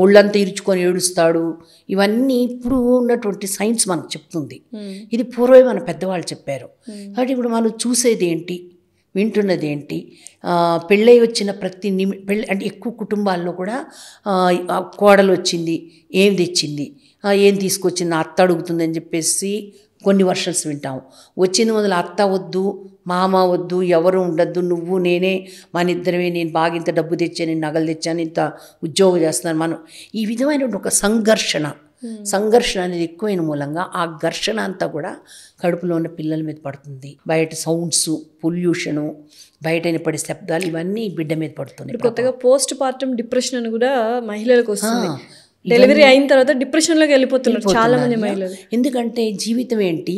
ఒళ్ళంతా ఇరుచుకొని ఏడుస్తాడు. ఇవన్నీ ఇప్పుడు ఉన్నటువంటి సైన్స్ మనకు చెప్తుంది. ఇది పూర్వమే మన పెద్దవాళ్ళు చెప్పారు. కాబట్టి ఇప్పుడు మనం చూసేది ఏంటి, వింటున్నది ఏంటి, పెళ్ళై వచ్చిన ప్రతి పెళ్ళి అంటే ఎక్కువ కుటుంబాల్లో కూడా కోడలు వచ్చింది, ఏం తెచ్చింది, ఏం తీసుకొచ్చింది, అత్త అడుగుతుందని చెప్పేసి కొన్ని వర్షన్స్ వింటాము. వచ్చింది మొదలు అత్త వద్దు, మామ వద్దు, ఎవరు ఉండద్దు, నువ్వు నేనే, మన ఇద్దరమే, నేను బాగా ఇంత డబ్బు తెచ్చాను, నేను నగలు తెచ్చాను, ఇంత ఉద్యోగం చేస్తున్నాను. మనం ఈ విధమైన ఒక సంఘర్షణ అనేది ఎక్కువైన మూలంగా ఆ ఘర్షణ అంతా కూడా కడుపులో ఉన్న పిల్లల మీద పడుతుంది. బయట సౌండ్స్, పొల్యూషను, బయట పడే శబ్దాలు, ఇవన్నీ బిడ్డ మీద పడుతున్నాయి. కొత్తగా పోస్ట్ పార్టమ్ డిప్రెషన్ అని కూడా మహిళలకు వస్తుంది. డెలివరీ అయిన తర్వాత డిప్రెషన్లోకి వెళ్ళిపోతున్నారు చాలా మంది మహిళలు. ఎందుకంటే జీవితం ఏంటి,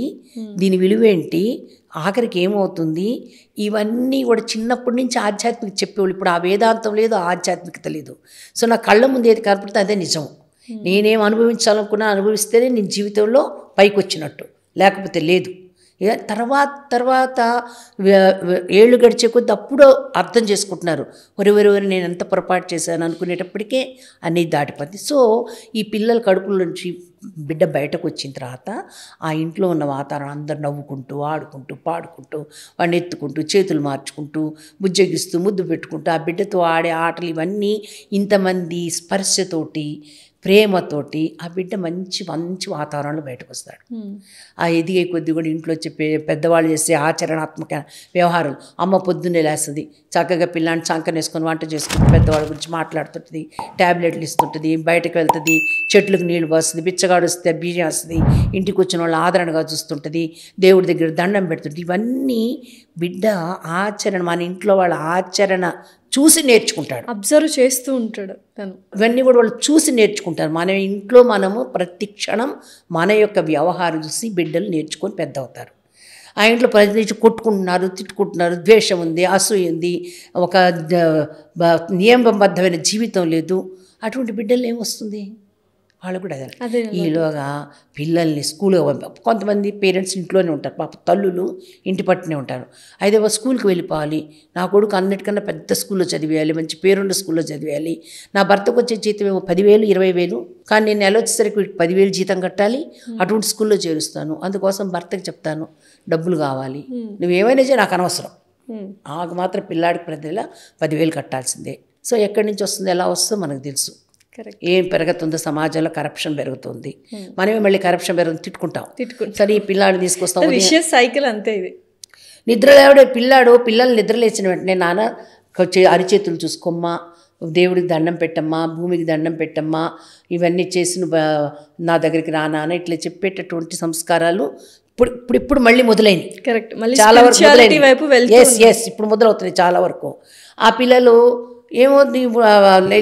దీని విలువ ఏంటి, ఆఖరికి ఏమవుతుంది, ఇవన్నీ కూడా చిన్నప్పటి నుంచి ఆధ్యాత్మిక చెప్పేవాళ్ళు. ఇప్పుడు ఆ వేదాంతం లేదు, ఆధ్యాత్మికత లేదు. సో నా కళ్ళ ముందు ఏది కనపడితే అదే నిజం. నేనేం అనుభవించాలనుకున్నా అనుభవిస్తేనే నేను జీవితంలో పైకి వచ్చినట్టు, లేకపోతే లేదు. తర్వాత ఏళ్ళు గడిచే కొద్ది అప్పుడు అర్థం చేసుకుంటున్నారు, ఒరెవరెవరు నేను ఎంత పొరపాటు చేశాను అనుకునేటప్పటికే అన్నీ దాటిపోద్ది. సో ఈ పిల్లల కడుపుల నుంచి బిడ్డ బయటకు వచ్చిన తర్వాత ఆ ఇంట్లో ఉన్న వాతావరణం అందరు నవ్వుకుంటూ, ఆడుకుంటూ, పాడుకుంటూ, వాడిని ఎత్తుకుంటూ, చేతులు మార్చుకుంటూ, బుజ్జగిస్తూ, ముద్దు పెట్టుకుంటూ, ఆ బిడ్డతో ఆడే ఆటలు, ఇవన్నీ ఇంతమంది స్పర్శతోటి, ప్రేమతోటి ఆ బిడ్డ మంచి వాతావరణంలో బయటకు వస్తాడు. ఆ ఎదిగే కొద్ది కూడా ఇంట్లో చెప్పే పెద్దవాళ్ళు చేసే ఆచరణాత్మక వ్యవహారాలు, అమ్మ పొద్దున్నే లేస్తుంది, చక్కగా పిల్లాన్ని చంకనేసుకొని వంట చేసుకుని పెద్దవాళ్ళ గురించి మాట్లాడుతుంటుంది, ట్యాబ్లెట్లు ఇస్తుంటుంది, బయటకు వెళ్తుంది, చెట్లకు నీళ్ళు పోస్తుంది, బిచ్చగాడు వస్తే బియ్యం వస్తుంది, ఇంటికి వచ్చిన వాళ్ళు ఆదరణగా చూస్తుంటుంది, దేవుడి దగ్గర దండం పెడుతుంది. ఇవన్నీ బిడ్డ ఆచరణ, మన ఇంట్లో వాళ్ళ ఆచరణ చూసి నేర్చుకుంటాడు, అబ్జర్వ్ చేస్తూ ఉంటాడు తను. ఇవన్నీ కూడా వాళ్ళు చూసి నేర్చుకుంటారు. మన ఇంట్లో మనము ప్రతి క్షణం మన యొక్క వ్యవహారం చూసి బిడ్డలు నేర్చుకొని పెద్ద అవుతారు. ఆ ఇంట్లో ప్రతి నుంచి కొట్టుకుంటున్నారు, తిట్టుకుంటున్నారు, ద్వేషం ఉంది, అసూయ ఉంది, ఒక నియమబద్ధమైన జీవితం లేదు, అటువంటి బిడ్డలు ఏమొస్తుంది? వాళ్ళు కూడా అదే. ఈలోగా పిల్లల్ని స్కూల్కి కొంతమంది పేరెంట్స్ ఇంట్లోనే ఉంటారు, పాప తల్లులు ఇంటి పట్టునే ఉంటారు. అయితే స్కూల్కి వెళ్ళిపోవాలి, నా కొడుకు అన్నిటికన్నా పెద్ద స్కూల్లో చదివేయాలి, మంచి పేరున్న స్కూల్లో చదివేయాలి, నా భర్తకు వచ్చే జీతం ఏమో 10,000 20,000, కానీ నేను నెల వచ్చేసరికి 10,000 జీతం కట్టాలి, అటువంటి స్కూల్లో చేరుస్తాను. అందుకోసం భర్తకి చెప్తాను, డబ్బులు కావాలి, నువ్వేమైనా చేయి, నాకు అనవసరం, నాకు మాత్రం పిల్లాడికి ప్రతి నెల 10,000 కట్టాల్సిందే. సో ఎక్కడి నుంచి వస్తుంది, ఎలా వస్తుందో మనకు తెలుసు. ఏం పెరుగుతుందో సమాజంలో, కరప్షన్ పెరుగుతుంది, మనమే మళ్ళీ కరప్షన్ పెరుగుతుంది, తిట్టుకుంటాం. సరే ఈ పిల్లాడిని తీసుకొస్తాం, సైకిల్ అంతే. ఇది నిద్రలేవడే పిల్లలు నిద్రలేసిన వెంటనే నాన్న అరిచేతులు చూసుకోమ్మా, దేవుడికి దండం పెట్టమ్మా, భూమికి దండం పెట్టమ్మా, ఇవన్నీ చేసి నా దగ్గరికి రానా అని ఇట్లా చెప్పేటటువంటి సంస్కారాలు ఇప్పుడు మళ్ళీ మొదలైనవి. కరెక్ట్, చాలా వరకు ఇప్పుడు మొదలవుతున్నాయి చాలా వరకు. ఆ పిల్లలు ఏమో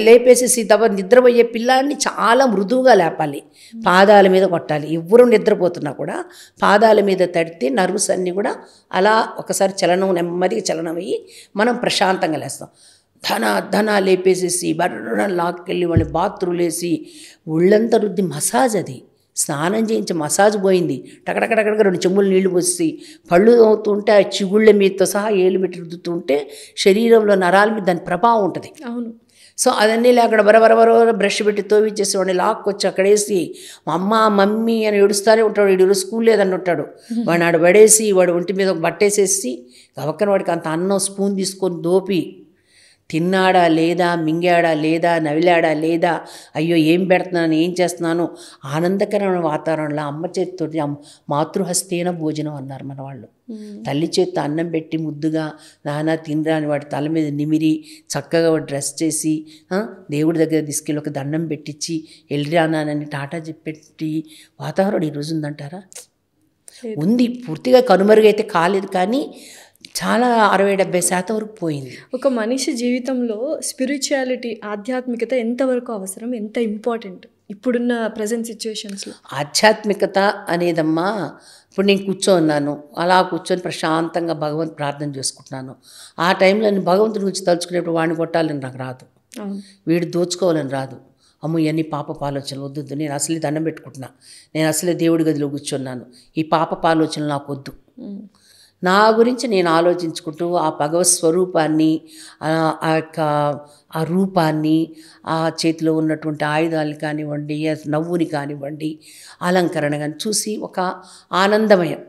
లేపేసేసి నిద్రపోయే పిల్లాడిని చాలా మృదువుగా లేపాలి, పాదాల మీద కొట్టాలి. ఎవరు నిద్రపోతున్నా కూడా పాదాల మీద తడితే నర్వ్స్ అన్నీ కూడా అలా ఒకసారి నెమ్మదిగా చలనం అయ్యి మనం ప్రశాంతంగా లేస్తాం. ధన లేపేసేసి బర్ర లాక్కెళ్ళి వాళ్ళని బాత్రూలు వేసి ఒళ్ళంతా రుద్ది మసాజ్, అది స్నానం చేయించి మసాజ్ పోయింది, టకటకటక 2 చెంబులు నీళ్లు పోసి పళ్ళు అవుతుంటే ఆ చిగుళ్ళ మీదతో సహా ఏళ్ళు పెట్టి రుద్దుతుంటే శరీరంలో నరాల మీద దాని ప్రభావం ఉంటుంది. అవును. సో అదన్నీ అక్కడ బరబరబర బ్రష్ పెట్టి తోవిచ్చేసి వాడిని లాక్కొచ్చి అక్కడేసి అమ్మ మమ్మీ అని ఏడుస్తూనే ఉంటాడు. వీడు స్కూల్ లేదని ఉంటాడు. వాడిని ఆడ పడేసి వాడు ఒంటి మీద ఒక బట్టేసేసి గవక్కన వాడికి అంత అన్నం స్పూన్ తీసుకొని దోపి తిన్నాడా లేదా, మింగాడా లేదా, నవిలాడా లేదా, అయ్యో ఏం పెడుతున్నాను ఏం చేస్తున్నాను, ఆనందకరమైన వాతావరణంలో అమ్మ చేతితో మాతృహస్తేన భోజనం అన్నారు మన వాళ్ళు. తల్లి చేతితో అన్నం పెట్టి ముద్దుగా నాన్న తినరా అని వాడి తల మీద నిమిరి చక్కగా వాడు డ్రెస్ చేసి దేవుడి దగ్గర తీసుకెళ్ళి ఒక దండం పెట్టించి వెళ్ళిరానని టాటా చెప్పెట్టి వాతావరణం ఈరోజు ఉందంటారా? ఉంది. పూర్తిగా కనుమరుగైతే కాలేదు, కానీ చాలా 60-70% వరకు పోయింది. ఒక మనిషి జీవితంలో స్పిరిచువాలిటీ, ఆధ్యాత్మికత ఎంతవరకు అవసరం, ఎంత ఇంపార్టెంట్ ఇప్పుడున్న ప్రజెంట్ సిచ్యువేషన్స్లో? ఆధ్యాత్మికత అనేదమ్మా, ఇప్పుడు నేను కూర్చోన్నాను, అలా కూర్చొని ప్రశాంతంగా భగవంతు ప్రార్థన చేసుకుంటున్నాను. ఆ టైంలో నేను భగవంతుని గురించి తలుచుకునేప్పుడు వాడిని కొట్టాలని నాకు రాదు, వీడు దోచుకోవాలని రాదు. అమ్మ ఇవన్నీ పాపపు ఆలోచనలు వద్దు, నేను అసలే దండం పెట్టుకుంటున్నా, నేను అసలే దేవుడి గదిలో కూర్చున్నాను, ఈ పాపపు ఆలోచనలు నాకు వద్దు. నా గురించి నేను ఆలోచించుకుంటూ ఆ భగవత్ స్వరూపాన్ని, ఆ యొక్క ఆ రూపాన్ని, ఆ చేతిలో ఉన్నటువంటి ఆయుధాలు కానివ్వండి, నవ్వుని కానివ్వండి, అలంకరణ కానీ చూసి ఒక ఆనందమయం.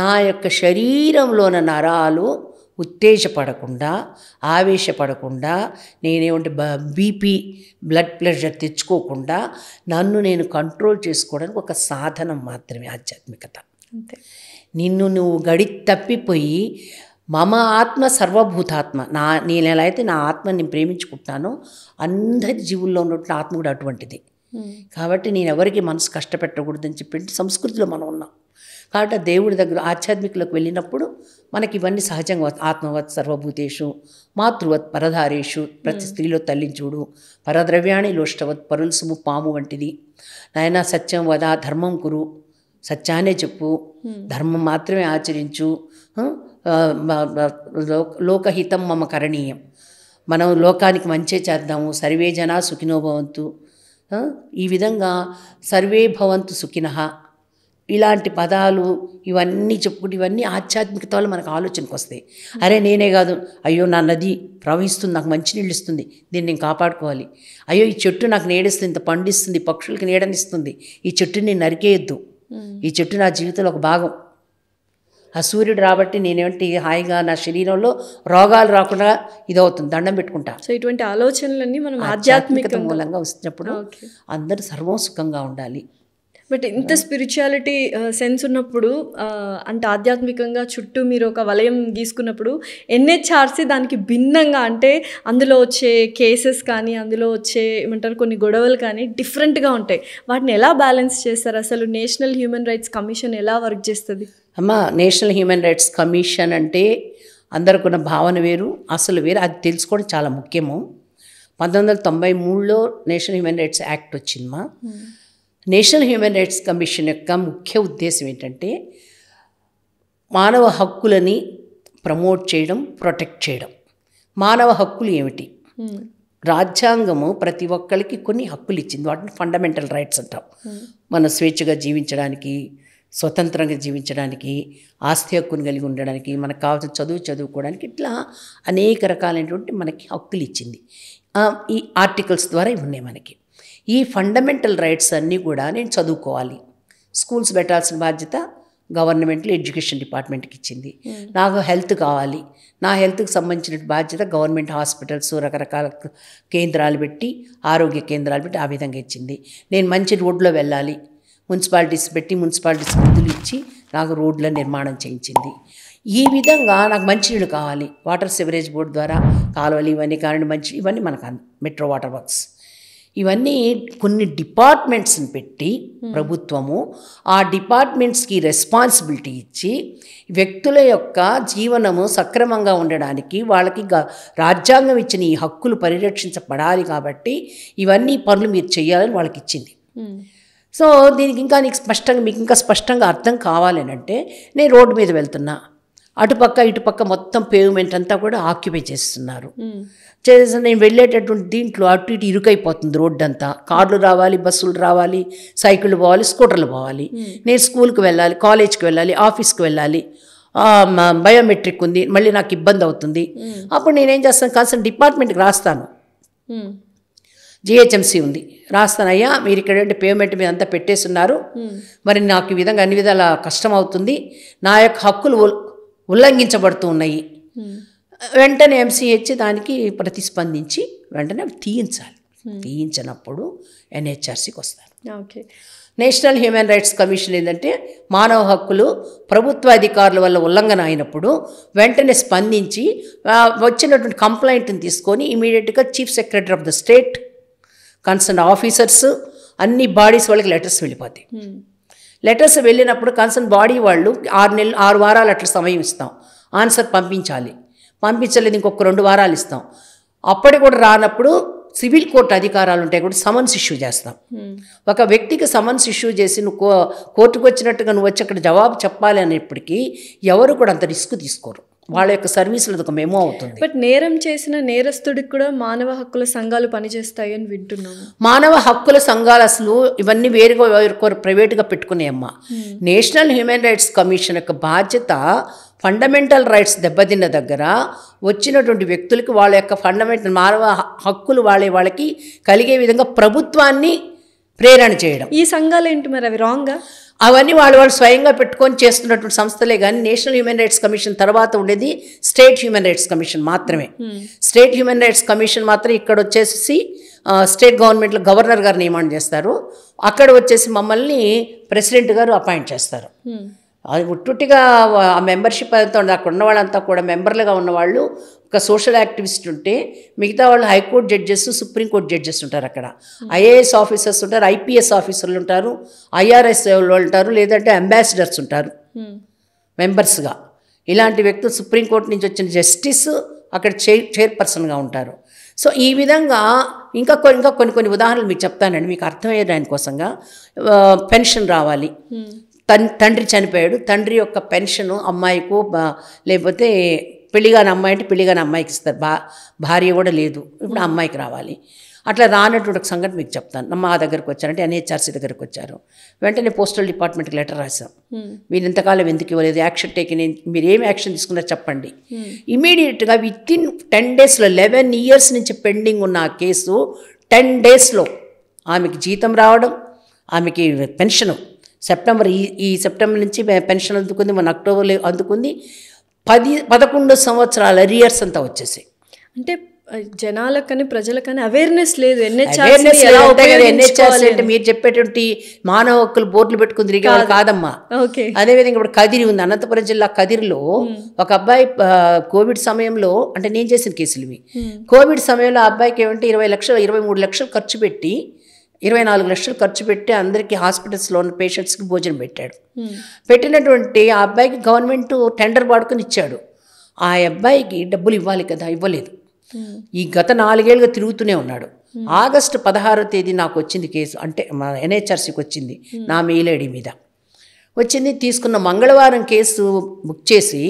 నా యొక్క శరీరంలోన నరాలు ఉత్తేజపడకుండా, ఆవేశపడకుండా, నేనేమంటే బీపీ బ్లడ్ ప్రెషర్ తెచ్చుకోకుండా నన్ను నేను కంట్రోల్ చేసుకోవడానికి ఒక సాధనం మాత్రమే ఆధ్యాత్మికత. అంతే. నిన్ను నువ్వు గడి తప్పిపోయి మమ ఆత్మ సర్వభూతాత్మ, నేను ఎలా అయితే నా ఆత్మని నేను ప్రేమించుకుంటానో అందరి జీవుల్లో ఉన్నటువంటి ఆత్మ కూడా అటువంటిది. కాబట్టి నేను ఎవరికి మనసు కష్టపెట్టకూడదని చెప్పి సంస్కృతిలో మనం ఉన్నాం. కాబట్టి దేవుడి దగ్గర ఆధ్యాత్మికలోకి వెళ్ళినప్పుడు మనకి ఇవన్నీ సహజంగా ఆత్మవత్ సర్వభూతేషు మాతృవత్ పరధారేషు, ప్రతి స్త్రీలో తల్లిని చూడు, పరద్రవ్యాణి లోష్టవత్ పరుల్సుము పాము వంటిది, నాయన సత్యం వద, ధర్మం కురు, సత్యాన్నే చెప్పు, ధర్మం మాత్రమే ఆచరించు, లోకహితం మమ కరణీయం, మనం లోకానికి మంచే చేద్దాము, సర్వే జనా సుఖినో భవంతు, ఈ విధంగా సర్వే భవంతు సుఖినః, ఇలాంటి పదాలు ఇవన్నీ చెప్పుకుంటే ఇవన్నీ ఆధ్యాత్మికత వల్ల మనకు ఆలోచనకు వస్తాయి. అరే నేనే కాదు, అయ్యో నా నది ప్రవహిస్తుంది, నాకు మంచినీళ్ళు ఇస్తుంది, దీన్ని నేను కాపాడుకోవాలి, అయ్యో ఈ చెట్టు నాకు నీడిస్తుంది, ఇంత పండిస్తుంది, పక్షులకి నీడనిస్తుంది, ఈ చెట్టుని నేను నరికేయద్దు, ఈ చెట్టు నా జీవితంలో ఒక భాగం, ఆ సూర్యుడు రాబట్టి నేనేంటి హాయిగా నా శరీరంలో రోగాలు రాకుండా ఇదవుతుంది, దండం పెట్టుకుంటా. సో ఇటువంటి ఆలోచనలన్నీ మనం ఆధ్యాత్మికత మూలంగా వచ్చినప్పుడు అందరూ సర్వం సుఖంగా ఉండాలి. బట్ ఇంత స్పిరిచువాలిటీ సెన్స్ ఉన్నప్పుడు, అంటే ఆధ్యాత్మికంగా చుట్టూ మీరు ఒక వలయం గీసుకున్నప్పుడు ఎన్హెచ్ఆర్సీ దానికి భిన్నంగా, అంటే అందులో వచ్చే కేసెస్ కానీ, అందులో వచ్చే ఏమంటారు కొన్ని గొడవలు కానీ డిఫరెంట్గా ఉంటాయి. వాటిని ఎలా బ్యాలెన్స్ చేస్తారు? అసలు నేషనల్ హ్యూమన్ రైట్స్ కమిషన్ ఎలా వర్క్ చేస్తుంది? అమ్మ, నేషనల్ హ్యూమన్ రైట్స్ కమిషన్ అంటే అందరికున్న భావన వేరు, అసలు వేరు, అది తెలుసుకోవడం చాలా ముఖ్యము. 1993లో నేషనల్ హ్యూమన్ రైట్స్ యాక్ట్ వచ్చిందమ్మా. నేషనల్ హ్యూమన్ రైట్స్ కమిషన్ యొక్క ముఖ్య ఉద్దేశం ఏంటంటే మానవ హక్కులని ప్రమోట్ చేయడం, ప్రొటెక్ట్ చేయడం. మానవ హక్కులు ఏమిటి? రాజ్యాంగము ప్రతి ఒక్కరికి కొన్ని హక్కులు ఇచ్చింది, వాటిని ఫండమెంటల్ రైట్స్ అంటాం. మన స్వేచ్ఛగా జీవించడానికి, స్వతంత్రంగా జీవించడానికి, ఆస్తి హక్కును కలిగి ఉండడానికి, మనకు కావాల్సిన చదువుకోవడానికి, ఇట్లా అనేక రకాలైనటువంటి మనకి హక్కులు ఇచ్చింది. ఈ ఆర్టికల్స్ ద్వారా ఇవి ఉన్నాయి మనకి. ఈ ఫండమెంటల్ రైట్స్ అన్నీ కూడా నేను చదువుకోవాలి, స్కూల్స్ పెట్టాల్సిన బాధ్యత గవర్నమెంట్లో ఎడ్యుకేషన్ డిపార్ట్మెంట్కి ఇచ్చింది. నాకు హెల్త్ కావాలి, నా హెల్త్కి సంబంధించిన బాధ్యత గవర్నమెంట్ హాస్పిటల్స్ రకరకాల కేంద్రాలు పెట్టి, ఆరోగ్య కేంద్రాలు పెట్టి ఆ విధంగా ఇచ్చింది. నేను మంచి రోడ్లో వెళ్ళాలి, మున్సిపాలిటీస్ పెట్టి మున్సిపాలిటీస్ నిధులు ఇచ్చి నాకు రోడ్ల నిర్మాణం చేయించింది. ఈ విధంగా నాకు మంచినీళ్ళు కావాలి, వాటర్ సివరేజ్ బోర్డు ద్వారా కాలువలు ఇవన్నీ కారణం మంచి, ఇవన్నీ మనకు మెట్రో వాటర్ వర్క్స్, ఇవన్నీ కొన్ని డిపార్ట్మెంట్స్ని పెట్టి ప్రభుత్వము ఆ డిపార్ట్మెంట్స్కి రెస్పాన్సిబిలిటీ ఇచ్చి వ్యక్తుల యొక్క జీవనము సక్రమంగా ఉండడానికి వాళ్ళకి రాజ్యాంగం ఇచ్చిన ఈ హక్కులు పరిరక్షించబడాలి. కాబట్టి ఇవన్నీ పనులు మీరు చేయాలని వాళ్ళకి ఇచ్చింది. సో దీనికి ఇంకా మీకు ఇంకా స్పష్టంగా అర్థం కావాలని అంటే, నేను రోడ్డు మీద వెళ్తున్నా, అటుపక్క ఇటుపక్క మొత్తం పేవ్మెంట్ అంతా కూడా ఆక్యుపై చేస్తున్నారు. చేసి నేను వెళ్ళేటటువంటి దీంట్లో అటు ఇటు ఇరుకైపోతుంది రోడ్డు అంతా. కార్లు రావాలి, బస్సులు రావాలి, సైకిళ్ళు పోవాలి, స్కూటర్లు పోవాలి. నేను స్కూల్కి వెళ్ళాలి, కాలేజ్కి వెళ్ళాలి, ఆఫీస్కి వెళ్ళాలి, బయోమెట్రిక్ ఉంది, మళ్ళీ నాకు ఇబ్బంది అవుతుంది. అప్పుడు నేనేం చేస్తాను, కాస్త డిపార్ట్మెంట్కి రాస్తాను, జిహెచ్ఎంసీ ఉంది, రాస్తాను, అయ్యా మీరు ఇక్కడ పేమెంట్ మీద అంతా పెట్టేస్తున్నారు, మరి నాకు ఈ విధంగా అన్ని విధాల కష్టం అవుతుంది, నా యొక్క హక్కులు ఉల్లంఘించబడుతూ ఉన్నాయి. వెంటనే ఎంసీహెచ్ దానికి ప్రతిస్పందించి వెంటనే తీయించాలి. తీయించినప్పుడు ఎన్హెచ్ఆర్సీకి వస్తారు. Okay. National human rights commission ఏంటంటే మానవ హక్కులు ప్రభుత్వ అధికారుల వల్ల ఉల్లంఘన అయినప్పుడు వెంటనే స్పందించి వచ్చినటువంటి కంప్లైంట్ని తీసుకొని ఇమీడియట్గా chief secretary of the state, concern officers, అన్ని బాడీస్ వాళ్ళకి లెటర్స్ వెళ్ళిపోతాయి. లెటర్స్ వెళ్ళినప్పుడు కన్సర్న్ బాడీ వాళ్ళు 6 వారాలు అట్లా సమయం ఇస్తాం, ఆన్సర్ పంపించాలి. పంపించలేదు ఇంకొక 2 వారాలు ఇస్తాం. అప్పటి కూడా రానప్పుడు సివిల్ కోర్టు అధికారాలు ఉంటాయి కూడా సమన్స్ ఇష్యూ చేస్తాం. ఒక వ్యక్తికి సమన్స్ ఇష్యూ చేసి నువ్వు కోర్టుకు వచ్చినట్టుగా నువ్వు వచ్చి అక్కడ జవాబు చెప్పాలి అనేప్పటికీ ఎవరు కూడా అంత రిస్క్ తీసుకోరు. వాళ్ళ యొక్క సర్వీసులు ఒక మెమో అవుతుంది. బట్ నేరం చేసిన నేరస్తుడికి కూడా మానవ హక్కుల సంఘాలు పనిచేస్తాయి అని వింటున్నాము. మానవ హక్కుల సంఘాలు అసలు ఇవన్నీ వేరుగా ప్రైవేట్గా పెట్టుకునేయమ్మా. నేషనల్ హ్యూమన్ రైట్స్ కమిషన్ యొక్క బాధ్యత ఫండమెంటల్ రైట్స్ దెబ్బతిన్న దగ్గర వచ్చినటువంటి వ్యక్తులకి వాళ్ళ యొక్క ఫండమెంటల్ మానవ హక్కులు వాళ్ళకి కలిగే విధంగా ప్రభుత్వాన్ని ప్రేరణ చేయడం. ఈ సంఘాలు ఏంటి మరి, అవి రాంగా? అవన్నీ వాళ్ళు స్వయంగా పెట్టుకొని చేస్తున్నటువంటి సంస్థలే. కానీ నేషనల్ హ్యూమన్ రైట్స్ కమిషన్ తర్వాత ఉండేది స్టేట్ హ్యూమన్ రైట్స్ కమిషన్ మాత్రమే. స్టేట్ హ్యూమన్ రైట్స్ కమిషన్ మాత్రం ఇక్కడ వచ్చేసి స్టేట్ గవర్నమెంట్లో గవర్నర్ గారు నియమనం చేస్తారు. అక్కడ వచ్చేసి మమ్మల్ని ప్రెసిడెంట్ గారు అపాయింట్ చేస్తారు. అది ఉట్టుటిగా ఆ మెంబర్షిప్ అంతా అక్కడ ఉన్న వాళ్ళంతా కూడా మెంబర్లుగా ఉన్నవాళ్ళు ఒక సోషల్ యాక్టివిస్ట్ ఉంటే, మిగతా వాళ్ళు హైకోర్టు జడ్జెస్, సుప్రీంకోర్టు జడ్జెస్ ఉంటారు. అక్కడ ఐఏఎస్ ఆఫీసర్స్ ఉంటారు, ఐపీఎస్ ఆఫీసర్లు ఉంటారు, ఐఆర్ఎస్ వాళ్ళు ఉంటారు, లేదంటే అంబాసిడర్స్ ఉంటారు మెంబర్స్గా. ఇలాంటి వ్యక్తులు సుప్రీంకోర్టు నుంచి వచ్చిన జస్టిస్ అక్కడ చైర్పర్సన్గా ఉంటారు. సో ఈ విధంగా ఇంకా కొన్ని ఉదాహరణలు మీకు చెప్తానండి, మీకు అర్థమయ్యే దానికోసంగా. పెన్షన్ రావాలి, తండ్రి చనిపోయాడు, తండ్రి యొక్క పెన్షను అమ్మాయికో లేకపోతే పెళ్ళిగాని అమ్మాయి అంటే పెళ్ళిగాని అమ్మాయికి ఇస్తారు, భార్య కూడా లేదు, ఇప్పుడు అమ్మాయికి రావాలి. అట్లా రానటువంటి ఒక సంగతి మీకు చెప్తాను. మా దగ్గరకు వచ్చారంటే ఎన్హెచ్ఆర్సీ దగ్గరకు వచ్చారు. వెంటనే పోస్టల్ డిపార్ట్మెంట్కి లెటర్ రాసాం, మీరు ఇంతకాలం ఎందుకు ఇవ్వలేదు, యాక్షన్ టేకింగ్, మీరు ఏం యాక్షన్ తీసుకున్నారో చెప్పండి. ఇమీడియట్గా వితిన్ 10 డేస్లో 11 ఇయర్స్ నుంచి పెండింగ్ ఉన్న ఆ కేసు 10 డేస్లో ఆమెకి జీతం రావడం, ఆమెకి పెన్షను సెప్టెంబర్ ఈ సెప్టెంబర్ నుంచి పెన్షన్ అందుకుంది, మన అక్టోబర్లో అందుకుంది. 11 సంవత్సరాల అరియర్స్ అంతా వచ్చేసాయి. అంటే జనాలకని ప్రజలకని అవేర్నెస్ లేదు. ఎన్హెచ్ఆర్సీ అంటే మీరు చెప్పేటువంటి మానవ హక్కులు బోర్డులు పెట్టుకుని తిరిగేవాళ్ళు కాదమ్మా. అదేవిధంగా ఇప్పుడు కదిరి ఉంది, అనంతపురం జిల్లా కదిరిలో ఒక అబ్బాయి కోవిడ్ సమయంలో, అంటే నేను చేసిన కేసులు ఇవి, కోవిడ్ సమయంలో ఆ అబ్బాయికి ఏమంటే 23 లక్షలు ఖర్చు పెట్టి 24 లక్షలు ఖర్చు పెట్టి అందరికీ హాస్పిటల్స్లో ఉన్న పేషెంట్స్కి భోజనం పెట్టాడు. పెట్టినటువంటి ఆ అబ్బాయికి గవర్నమెంట్ టెండర్ పాడుకొని ఇచ్చాడు. ఆ అబ్బాయికి డబ్బులు ఇవ్వాలి కదా, ఇవ్వలేదు. ఈ గత 4 ఏళ్ళుగా తిరుగుతూనే ఉన్నాడు. ఆగస్టు 16వ తేదీ నాకు వచ్చింది కేసు, అంటే మా ఎన్హెచ్ఆర్సీకి వచ్చింది, నా మెయిల్ ఐడి మీద వచ్చింది. తీసుకున్న మంగళవారం కేసు బుక్ చేసి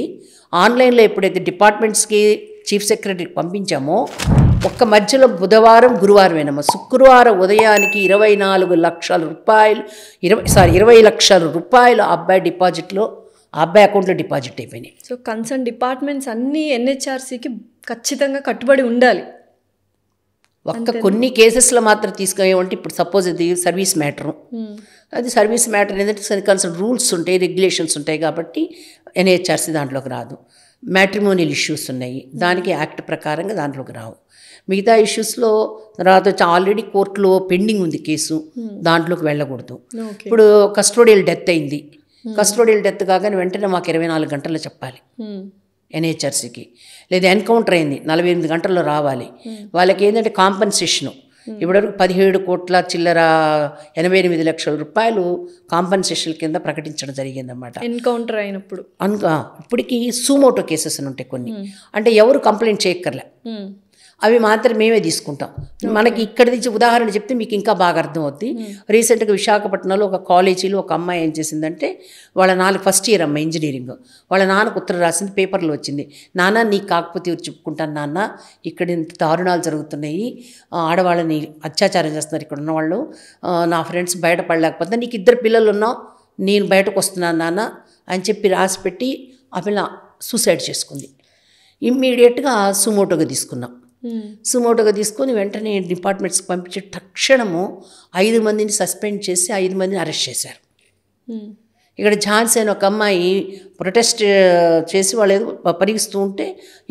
ఆన్లైన్లో ఎప్పుడైతే డిపార్ట్మెంట్స్కి చీఫ్ సెక్రటరీకి పంపించామో, ఒక్క మధ్యలో బుధవారం గురువారమేనమ్మా, శుక్రవారం ఉదయానికి 24 లక్షల రూపాయలు 20 లక్షల రూపాయలు ఆ అబ్బాయి డిపాజిట్లో, ఆ అబ్బాయి అకౌంట్లో డిపాజిట్ అయిపోయినాయి. సో కన్సర్న్ డిపార్ట్మెంట్స్ అన్నీ ఎన్హెచ్ఆర్సీకి ఖచ్చితంగా కట్టుబడి ఉండాలి. కొన్ని కేసెస్లో మాత్రం తీసుకునేవంటే, ఇప్పుడు సపోజ్ ఇది సర్వీస్ మ్యాటరు, అది సర్వీస్ మ్యాటర్ ఏంటంటే కన్సర్న్ రూల్స్ ఉంటాయి, రెగ్యులేషన్స్ ఉంటాయి కాబట్టి ఎన్హెచ్ఆర్సీ దాంట్లోకి రాదు. మ్యాట్రిమోనియల్ ఇష్యూస్ ఉన్నాయి, దానికి యాక్ట్ ప్రకారంగా దాంట్లోకి రావు. మిగతా ఇష్యూస్లో తర్వాత ఆల్రెడీ కోర్టులో పెండింగ్ ఉంది కేసు, దాంట్లోకి వెళ్ళకూడదు. ఇప్పుడు కస్టోడియల్ డెత్ అయింది, కస్టోడియల్ డెత్ కాగానే వెంటనే మాకు 24 గంటల్లో చెప్పాలి ఎన్హెచ్ఆర్సీకి. లేదా ఎన్కౌంటర్ అయింది 48 గంటల్లో రావాలి. వాళ్ళకి ఏంటంటే కాంపన్సేషను ఇప్పటివరకు 17 కోట్ల చిల్లర 88 లక్షల రూపాయలు కాంపన్సేషన్ కింద ప్రకటించడం జరిగిందన్నమాట ఎన్కౌంటర్ అయినప్పుడు. ఇప్పటికీ సూమోటో కేసెస్ అని ఉంటాయి కొన్ని, అంటే ఎవరు కంప్లైంట్ చేయక్కర్లే, అవి మాత్రం మేమే తీసుకుంటాం. మనకి ఇక్కడ నుంచి ఉదాహరణ చెప్తే మీకు ఇంకా బాగా అర్థం అవుద్ది. రీసెంట్గా విశాఖపట్నంలో ఒక కాలేజీలో ఒక అమ్మాయి ఏం చేసిందంటే, వాళ్ళ నాన్న ఫస్ట్ ఇయర్ అమ్మాయి ఇంజనీరింగ్, వాళ్ళ నాన్నకు ఉత్తరం రాసింది, పేపర్లో వచ్చింది, నాన్న నీకు కాకపోతే ఎవరు చెప్పుకుంటాను నాన్న, ఇక్కడ ఇంత దారుణాలు జరుగుతున్నాయి, ఆడవాళ్ళని అత్యాచారం చేస్తున్నారు ఇక్కడ ఉన్నవాళ్ళు, నా ఫ్రెండ్స్ బయటపడలేకపోతే నీకు 2 పిల్లలు ఉన్నావు, నేను బయటకు వస్తున్నాను నాన్న అని చెప్పి రాసిపెట్టి ఆ పిల్ల సూసైడ్ చేసుకుంది. ఇమ్మీడియట్గా సుమోటోగా తీసుకున్నాం. సుమోటోగా తీసుకొని వెంటనే డిపార్ట్మెంట్స్కి పంపించి తక్షణము 5 మందిని సస్పెండ్ చేసి 5 మందిని అరెస్ట్ చేశారు. ఇక్కడ ఝాన్సీ అని ఒక అమ్మాయి ప్రొటెస్ట్ చేసి వాళ్ళు ఏదో పరిగిస్తూ ఉంటే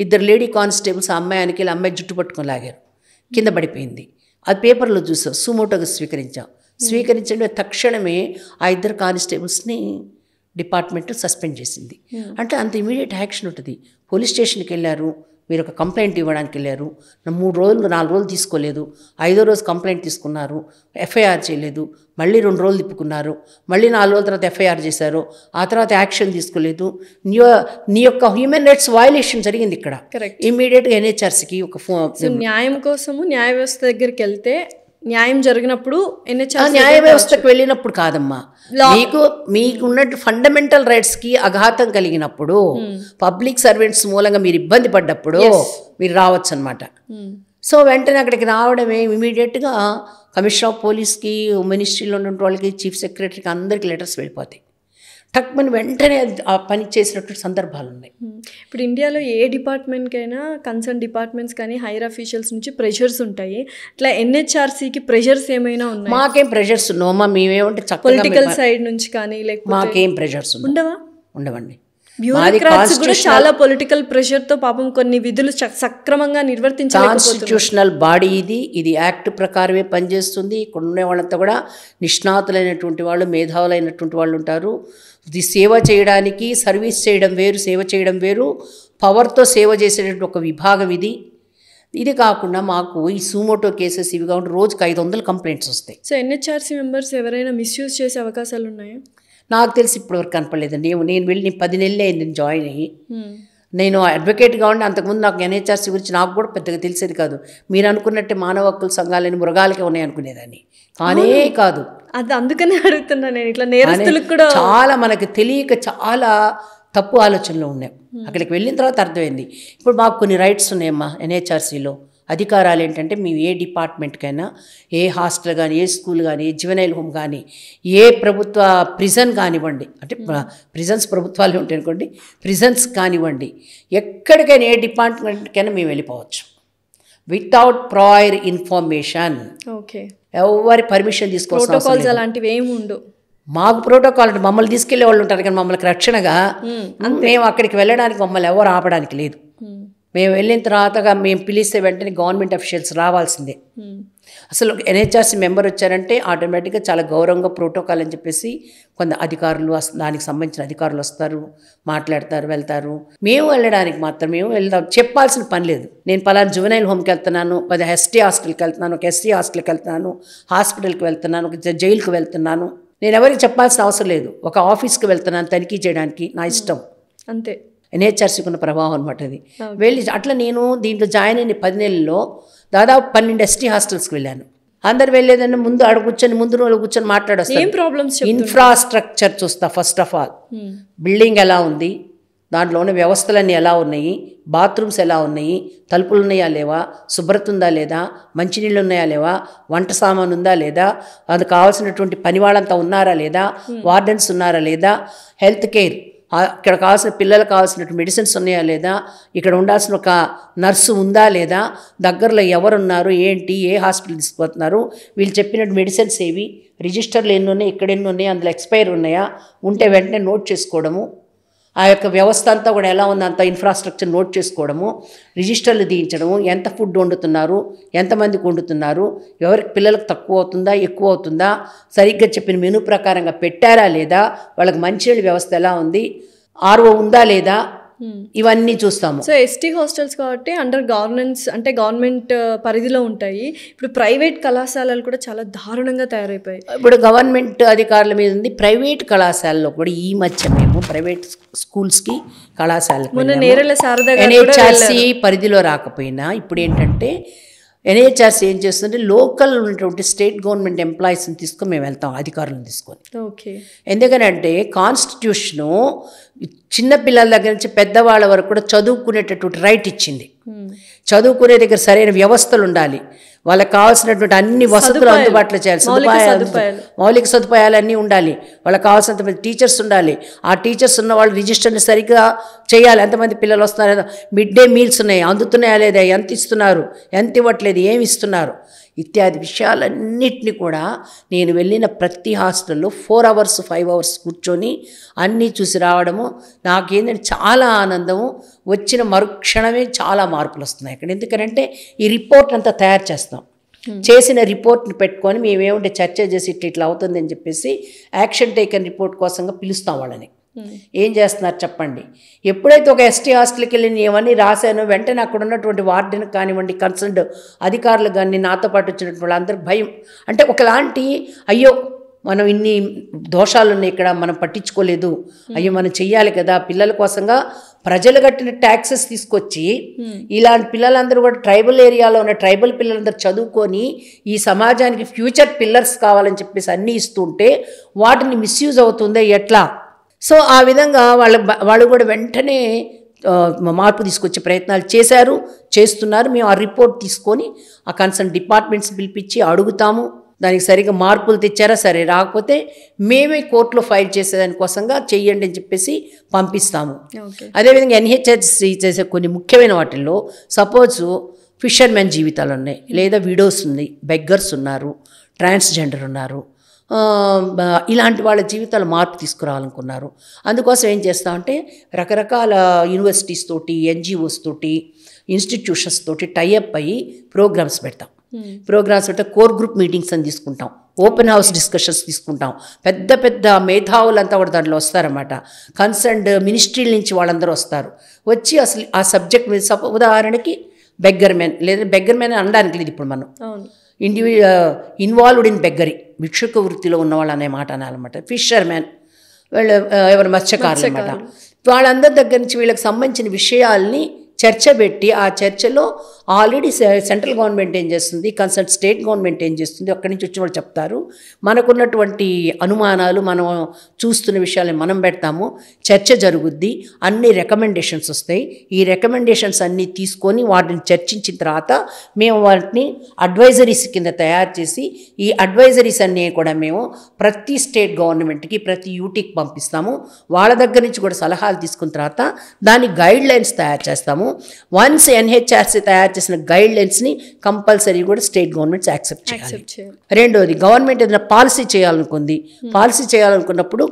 2 లేడీ కానిస్టేబుల్స్ ఆ అమ్మాయికి వెళ్ళి అమ్మాయి జుట్టు పట్టుకొని లాగారు, కింద పడిపోయింది. అది పేపర్లో చూసాం. సుమోటోగా స్వీకరించండి తక్షణమే ఆ 2 కానిస్టేబుల్స్ని డిపార్ట్మెంట్ సస్పెండ్ చేసింది. అంటే అంత ఇమీడియట్ యాక్షన్ ఉంటుంది. పోలీస్ స్టేషన్కి వెళ్ళారు, మీరు ఒక కంప్లైంట్ ఇవ్వడానికి వెళ్ళారు, 3 రోజులు 4 రోజులు తీసుకోలేదు, 5వ రోజు కంప్లైంట్ తీసుకున్నారు, ఎఫ్ఐఆర్ చేయలేదు, మళ్ళీ 2 రోజులు తిప్పుకున్నారు, మళ్ళీ 4 రోజుల తర్వాత ఎఫ్ఐఆర్ చేశారు, ఆ తర్వాత యాక్షన్ తీసుకోలేదు. నీ యొక్క హ్యూమన్ రైట్స్ వయలేషన్ జరిగింది ఇక్కడ. ఇమ్మీడియట్గా ఎన్హెచ్ఆర్సీకి ఒక న్యాయం కోసము న్యాయ వ్యవస్థ దగ్గరికి వెళ్తే న్యాయం జరిగినప్పుడు న్యాయ వ్యవస్థకు వెళ్ళినప్పుడు కాదమ్మా, మీకు ఉన్నట్టు ఫండమెంటల్ రైట్స్కి అఘాతం కలిగినప్పుడు, పబ్లిక్ సర్వెంట్స్ మూలంగా మీరు ఇబ్బంది పడ్డప్పుడు మీరు రావచ్చు అనమాట. సో వెంటనే అక్కడికి రావడమే ఇమీడియట్గా కమిషనర్ ఆఫ్ పోలీస్కి, మినిస్ట్రీలో ఉన్న వాళ్ళకి, చీఫ్ సెక్రటరీకి అందరికీ లెటర్స్ వెళ్ళిపోతాయి. టక్మని వెంటనే ఆ పని చేసినటువంటి సందర్భాలు ఉన్నాయి. ఇప్పుడు ఇండియాలో ఏ డిపార్ట్మెంట్కైనా కన్సర్న్ డిపార్ట్మెంట్స్ కానీ హైర్ అఫీషియల్స్ నుంచి ప్రెషర్స్ ఉంటాయి. ఇట్లా ఎన్హెచ్ఆర్సీకి ప్రెషర్స్ ఏమైనా ఉన్నాయి? మాకేం ప్రెషర్స్ ఉన్నామా, మేమేమంటే పొలిటికల్ సైడ్ నుంచి కానీ లేకపోతే మాకేం ప్రెషర్స్ ఉండవా? ఉండవండి. బ్యూరోక్రాట్స్ కూడా చాలా పొలిటికల్ ప్రెషర్తో పాపం కొన్ని విధులు సక్రమంగా నిర్వర్తించలేకపోతున్నారు. కాన్స్టిట్యూషనల్ బాడీ ఇది యాక్ట్ ప్రకారమే పనిచేస్తుంది. ఇక్కడ ఉండే వాళ్ళంతా కూడా నిష్ణాతులైనటువంటి వాళ్ళు, మేధావులైనటువంటి వాళ్ళు ఉంటారు. ఇది సేవ చేయడానికి, సర్వీస్ చేయడం వేరు, సేవ చేయడం వేరు, పవర్తో సేవ చేసేటువంటి ఒక విభాగం ఇది. ఇది కాకుండా మాకు ఈ సుమోటో కేసెస్ ఇవి కాకుండా రోజుకి 500 కంప్లైంట్స్ వస్తాయి. సో ఎన్హెచ్ఆర్సీ మెంబర్స్ ఎవరైనా మిస్యూజ్ చేసే అవకాశాలు ఉన్నాయా? నాకు తెలిసి ఇప్పటివరకు కనపడలేదండి. నేను వెళ్ళి 10 నెలలే అయింది నేను జాయిన్ అయ్యి. నేను అడ్వకేట్గా ఉండి అంతకుముందు నాకు ఎన్హెచ్ఆర్సీ గురించి నాకు కూడా పెద్దగా తెలిసేది కాదు. మీరు అనుకున్నట్టే మానవ హక్కుల సంఘాలని మృగాలకే ఉన్నాయి అనుకునేదాన్ని, కానే కాదు. అది అందుకనే అడుగుతున్నా నేను. ఇట్లా నేరస్తులకు కూడా చాలా మనకి తెలియక చాలా తప్పు ఆలోచనలు ఉన్నాయి. అక్కడికి వెళ్ళిన తర్వాత అర్థమైంది. ఇప్పుడు మాకు కొన్ని రైట్స్ ఉన్నాయమ్మా ఎన్హెచ్ఆర్సీలో. అధికారాలు ఏంటంటే మేము ఏ డిపార్ట్మెంట్కైనా, ఏ హాస్టల్ కానీ, ఏ స్కూల్ కానీ, ఏ జ్యువెనైల్ హోమ్ కానీ, ఏ ప్రభుత్వ ప్రిజన్ కానివ్వండి, అంటే ప్రిజన్స్ ప్రభుత్వాలు ఉంటాయి అనుకోండి, ప్రిజన్స్ కానివ్వండి, ఎక్కడికైనా ఏ డిపార్ట్మెంట్కైనా మేము వెళ్ళిపోవచ్చు వితౌట్ ప్రాయర్ ఇన్ఫర్మేషన్. ఓకే, ఎవరి పర్మిషన్ తీసుకోవాలి, అలాంటివి ఏమి ఉండవు. మాకు ప్రోటోకాల్ అంటే మమ్మల్ని తీసుకెళ్లే వాళ్ళు ఉంటారు కానీ మమ్మల్ని రక్షణగా మేము అక్కడికి వెళ్ళడానికి మమ్మల్ని ఎవరు ఆపడానికి లేదు. మేము వెళ్ళిన తర్వాతగా మేము పిలిస్తే వెంటనే గవర్నమెంట్ అఫీషియల్స్ రావాల్సిందే. అసలు ఎన్హెచ్ఆర్సీ మెంబర్ వచ్చారంటే ఆటోమేటిక్గా చాలా గౌరవంగా ప్రోటోకాల్ అని చెప్పేసి కొంత అధికారులు, దానికి సంబంధించిన అధికారులు వస్తారు, మాట్లాడతారు, వెళ్తారు. మేము వెళ్ళడానికి మాత్రం మేము వెళ్దాం, చెప్పాల్సిన పని లేదు. నేను పలానా జువెనైల్ హోమ్కి వెళ్తున్నాను, ఎస్టీ హాస్టల్కి వెళ్తున్నాను, ఒక ఎస్సీ హాస్టల్కి వెళ్తున్నాను, హాస్పిటల్కి వెళ్తున్నాను, ఒక జైలుకి వెళ్తున్నాను, నేను ఎవరికి చెప్పాల్సిన అవసరం లేదు. ఒక ఆఫీస్కి వెళ్తున్నాను తనిఖీ చేయడానికి, నా ఇష్టం అంతే. ఎన్హెచ్ఆర్సీకి ఉన్న ప్రభావం అనమాట అది. వెళ్ళి అట్లా నేను దీంట్లో జాయిన్ అయిన 10 నెలల్లో దాదాపు 12 ఎస్టీ హాస్టల్స్కి వెళ్ళాను. అందరు వెళ్ళేదన్నా ముందు ఆడ కూర్చొని రోజు కూర్చొని మాట్లాడొస్తాను. ఇన్ఫ్రాస్ట్రక్చర్ చూస్తా. ఫస్ట్ ఆఫ్ ఆల్ బిల్డింగ్ ఎలా ఉంది, దాంట్లో ఉన్న వ్యవస్థలన్నీ ఎలా ఉన్నాయి, బాత్రూమ్స్ ఎలా ఉన్నాయి, తలుపులు ఉన్నాయా లేవా, శుభ్రత ఉందా లేదా, మంచినీళ్ళు ఉన్నాయా లేవా, వంట సామాను ఉందా లేదా, అది కావాల్సినటువంటి పని వాళ్ళంతా ఉన్నారా లేదా, వార్డెన్స్ ఉన్నారా లేదా, హెల్త్ కేర్ ఇక్కడ కావాల్సిన పిల్లలకు కావాల్సినట్టు మెడిసిన్స్ ఉన్నాయా లేదా, ఇక్కడ ఉండాల్సిన ఒక నర్సు ఉందా లేదా, దగ్గరలో ఎవరున్నారు, ఏంటి, ఏ హాస్పిటల్ తీసుకుపోతున్నారు, వీళ్ళు చెప్పినట్టు మెడిసిన్స్ ఏవి, రిజిస్టర్లు ఎన్ని ఉన్నాయి, ఇక్కడ ఎన్ని ఉన్నాయి, అందులో ఎక్స్పైర్ ఉన్నాయా, ఉంటే వెంటనే నోట్ చేసుకోవడము, ఆ యొక్క వ్యవస్థ అంతా కూడా ఎలా ఉంది అంత ఇన్ఫ్రాస్ట్రక్చర్ నోట్ చేసుకోవడము, రిజిస్టర్లు తీయించడము, ఎంత ఫుడ్ వండుతున్నారు, ఎంతమందికి వండుతున్నారు, ఎవరికి పిల్లలకు తక్కువ అవుతుందా ఎక్కువ అవుతుందా, సరిగ్గా చెప్పిన మెనూ ప్రకారంగా పెట్టారా లేదా, వాళ్ళకి మంచినీళ్ళ వ్యవస్థ ఎలా ఉంది, ఆర్ఓ ఉందా లేదా, ఇవన్నీ చూస్తాము. సో ఎస్టీ హాస్టల్స్ కాబట్టి అండర్ గవర్నెన్స్ అంటే గవర్నమెంట్ పరిధిలో ఉంటాయి. ఇప్పుడు ప్రైవేట్ కళాశాలలు కూడా చాలా దారుణంగా తయారైపోయాయి. ఇప్పుడు గవర్నమెంట్ అధికారుల మీద ఉంది. ప్రైవేట్ కళాశాలలో కూడా ఈ మధ్య మేము ప్రైవేట్ స్కూల్స్కి కళాశాలకు నేరేళ్ల శారదా గారు NHRC పరిధిలో రాకపోయినా ఇప్పుడు ఏంటంటే NHRC ఏం చేస్తుంటే లోకల్ ఉన్నటువంటి స్టేట్ గవర్నమెంట్ ఎంప్లాయీస్ని తీసుకొని మేము వెళ్తాం, అధికారులను తీసుకొని. ఓకే. ఎందుకనంటే కాన్స్టిట్యూషను చిన్నపిల్లల దగ్గర నుంచి పెద్దవాళ్ళ వరకు కూడా చదువుకునేటటువంటి రైట్ ఇచ్చింది. చదువుకునే దగ్గర సరైన వ్యవస్థలు ఉండాలి, వాళ్ళకి కావాల్సినటువంటి అన్ని వసతులు అందుబాటులో చేయాలి, మౌలిక సదుపాయాలన్నీ ఉండాలి, వాళ్ళకి కావాల్సినంత టీచర్స్ ఉండాలి. ఆ టీచర్స్ ఉన్న వాళ్ళు రిజిస్టర్ని సరిగ్గా చేయాలి. ఎంతమంది పిల్లలు వస్తున్నారు, మిడ్ డే మీల్స్ ఉన్నాయి, అందుతున్నాయా లేదా, ఎంత ఇస్తున్నారు, ఎంత ఇవ్వట్లేదు, ఏమి ఇస్తున్నారు, ఇత్యాది విషయాలన్నింటినీ కూడా నేను వెళ్ళిన ప్రతి హాస్టల్లో 4 hours 5 hours కూర్చొని అన్నీ చూసి రావడము నాకేంటంటే చాలా ఆనందము. వచ్చిన మరుక్షణమే చాలా మార్పులు వస్తున్నాయి ఇక్కడ. ఎందుకంటే ఈ రిపోర్ట్ అంతా తయారు చేస్తాం, చేసిన రిపోర్ట్ని పెట్టుకొని మేమేమంటే చర్చ చేసి ఇట్లా అవుతుందని చెప్పేసి యాక్షన్ టేకన్ రిపోర్ట్ కోసంగా పిలుస్తాం వాళ్ళని. ఏం చేస్తున్నారు చెప్పండి. ఎప్పుడైతే ఒక ఎస్టీ హాస్టల్కి వెళ్ళి ఏమన్నీ రాశానో వెంటనే అక్కడ ఉన్నటువంటి వార్డెన్ కానివ్వండి, కన్సర్న్డ్ అధికారులు కానీ, నాతో పాటు వచ్చినటువంటి వాళ్ళందరూ భయం. అంటే ఒకలాంటి అయ్యో మనం ఇన్ని దోషాలు ఉన్నాయి ఇక్కడ, మనం పట్టించుకోలేదు, అయ్యో మనం చెయ్యాలి కదా పిల్లల కోసంగా. ప్రజలు కట్టిన ట్యాక్సెస్ తీసుకొచ్చి ఇలాంటి పిల్లలందరూ కూడా ట్రైబల్ ఏరియాలో ఉన్న ట్రైబల్ పిల్లలందరూ చదువుకొని ఈ సమాజానికి ఫ్యూచర్ పిల్లర్స్ కావాలని చెప్పేసి అన్నీ ఇస్తుంటే వాటిని మిస్యూజ్ అవుతుందే ఎట్లా. సో ఆ విధంగా వాళ్ళు కూడా వెంటనే మార్పు తీసుకొచ్చే ప్రయత్నాలు చేస్తున్నారు. మేము ఆ రిపోర్ట్ తీసుకొని ఆ కన్సర్న్ డిపార్ట్మెంట్స్ పిలిపించి అడుగుతాము, దానికి సరిగ్గా మార్పులు తెచ్చారా, సరే రాకపోతే మేమే కోర్టులో ఫైల్ చేసేదానికోసంగా చెయ్యండి అని చెప్పేసి పంపిస్తాము. అదేవిధంగా NHRC చేసే కొన్ని ముఖ్యమైన వాటిల్లో సపోజ్ ఫిషర్మెన్ జీవితాలు ఉన్నాయి, లేదా విడోస్ ఉంది, బెగ్గర్స్ ఉన్నారు, ట్రాన్స్జెండర్ ఉన్నారు, ఇలాంటి వాళ్ళ జీవితాలు మార్పు తీసుకురావాలనుకున్నారు. అందుకోసం ఏం చేస్తామంటే రకరకాల యూనివర్సిటీస్ తోటి, NGOs తోటి, ఇన్స్టిట్యూషన్స్ తోటి టైఅప్ అయ్యి ప్రోగ్రామ్స్ పెడతాం. ప్రోగ్రామ్స్ అంటే కోర్ గ్రూప్ మీటింగ్స్ అని తీసుకుంటాం, ఓపెన్ హౌస్ డిస్కషన్స్ తీసుకుంటాం. పెద్ద పెద్ద మేధావులంతా కూడా దాంట్లో వస్తారన్నమాట. కన్సర్న్డ్ మినిస్ట్రీల నుంచి వాళ్ళందరూ వస్తారు. వచ్చి అసలు ఆ సబ్జెక్ట్ మీద ఉదాహరణకి బెగ్గర్ మెన్, లేదా బెగ్గర్ మెన్ అనడానికి లేదు ఇప్పుడు మనం, ఇన్వాల్వ్డ్ ఇన్ బెగ్గరీ, భిక్షుక వృత్తిలో ఉన్నవాళ్ళు అనే మాట అనాలన్నమాట. ఫిషర్ మ్యాన్ వాళ్ళు ఎవరు మత్స్యకారులు అన్నమాట. వాళ్ళందరి దగ్గర నుంచి వీళ్ళకి సంబంధించిన విషయాల్ని చర్చ పెట్టి ఆ చర్చలో ఆల్రెడీ సెంట్రల్ గవర్నమెంట్ ఏం చేస్తుంది, కన్సర్న్ స్టేట్ గవర్నమెంట్ ఏం చేస్తుంది, అక్కడి నుంచి వచ్చిన వాళ్ళు చెప్తారు. మనకున్నటువంటి అనుమానాలు, మనం చూస్తున్న విషయాలను మనం పెడతాము, చర్చ జరుగుద్ది, అన్ని రికమెండేషన్స్ వస్తాయి. ఈ రికమెండేషన్స్ అన్నీ తీసుకొని వాటిని చర్చించిన తర్వాత మేము వాటిని అడ్వైజరీస్ కింద తయారు చేసి ఈ అడ్వైజరీస్ అన్నీ కూడా మేము ప్రతి స్టేట్ గవర్నమెంట్కి, ప్రతి యూటీకి పంపిస్తాము. వాళ్ళ దగ్గర నుంచి కూడా సలహాలు తీసుకున్న తర్వాత దాని గైడ్ లైన్స్ తయారు చేస్తాము. వన్స్ NHRC తయారు చేసిన గైడ్ లైన్స్ని కంపల్సరీ కూడా స్టేట్ గవర్నమెంట్స్ యాక్సెప్ట్ చేయాలి. రెండోది, గవర్నమెంట్ ఏదైనా పాలసీ చేయాలనుకున్నప్పుడు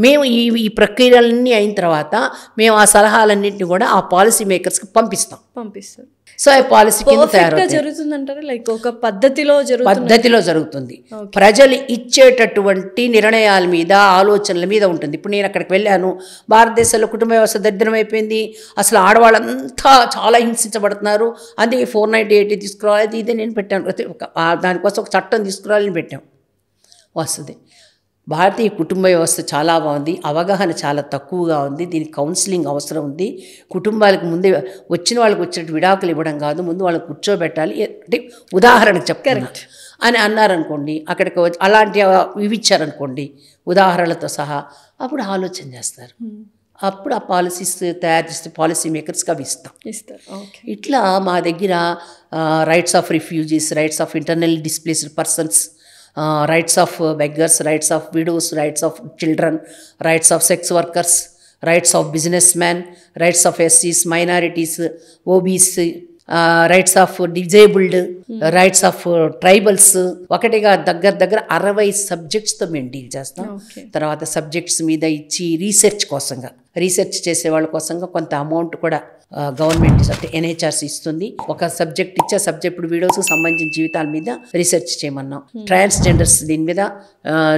మేము ఈ ప్రక్రియలన్నీ అయిన తర్వాత మేము ఆ సలహాలన్నింటినీ కూడా ఆ పాలసీ మేకర్స్కి పంపిస్తాం. సో ఆ పాలసీ కింద జరుగుతుందంటారా, లైక్ ఒక పద్ధతిలో జరుగుతుంది. ప్రజలు ఇచ్చేటటువంటి నిర్ణయాల మీద, ఆలోచనల మీద ఉంటుంది. ఇప్పుడు నేను అక్కడికి వెళ్ళాను, భారతదేశంలో కుటుంబ వ్యవస్థ దరిద్రం అయిపోయింది, అసలు ఆడవాళ్ళంతా చాలా హింసించబడుతున్నారు, అందుకే 498 తీసుకురావాలి, ఇదే నేను పెట్టాను, దానికోసం ఒక చట్టం తీసుకురావాలని పెట్టాం. వస్తుంది. భారతీయ కుటుంబ వ్యవస్థ చాలా బాగుంది, అవగాహన చాలా తక్కువగా ఉంది, దీనికి కౌన్సిలింగ్ అవసరం ఉంది. కుటుంబాలకు ముందే వచ్చిన వాళ్ళకి వచ్చినట్టు విడాకులు ఇవ్వడం కాదు, ముందు వాళ్ళకి కూర్చోబెట్టాలి అంటే ఉదాహరణకు చెప్తారు అని అన్నారనుకోండి, అక్కడికి అలాంటి ఇవి ఇచ్చారనుకోండి ఉదాహరణలతో సహా, అప్పుడు ఆలోచన చేస్తారు. అప్పుడు ఆ పాలసీస్ తయారు చేస్తే పాలసీ మేకర్స్కి అవి ఇస్తాం. ఇట్లా మా దగ్గర rights of refugees, rights of internally displaced persons, rights of beggars, rights of widows, rights of children, rights of sex workers, rights of businessmen, rights of SCs, minorities, OBs, rights of disabled, rights of tribals, ఒకటిగా దగ్గర 60 సబ్జెక్ట్స్తో మేము deal చేస్తాం. తర్వాత subjects మీద ఇచ్చి research కోసంగా research చేసే వాళ్ళ కోసంగా కొంత అమౌంట్ కూడా గవర్నమెంట్ అంటే ఎన్హెచ్ఆర్సీ ఇస్తుంది. ఒక సబ్జెక్ట్ ఇచ్చే సబ్జెక్ట్ వీడియోస్కి సంబంధించిన జీవితాల మీద రీసెర్చ్ చేయమన్నాం. ట్రాన్స్జెండర్స్ దీని మీద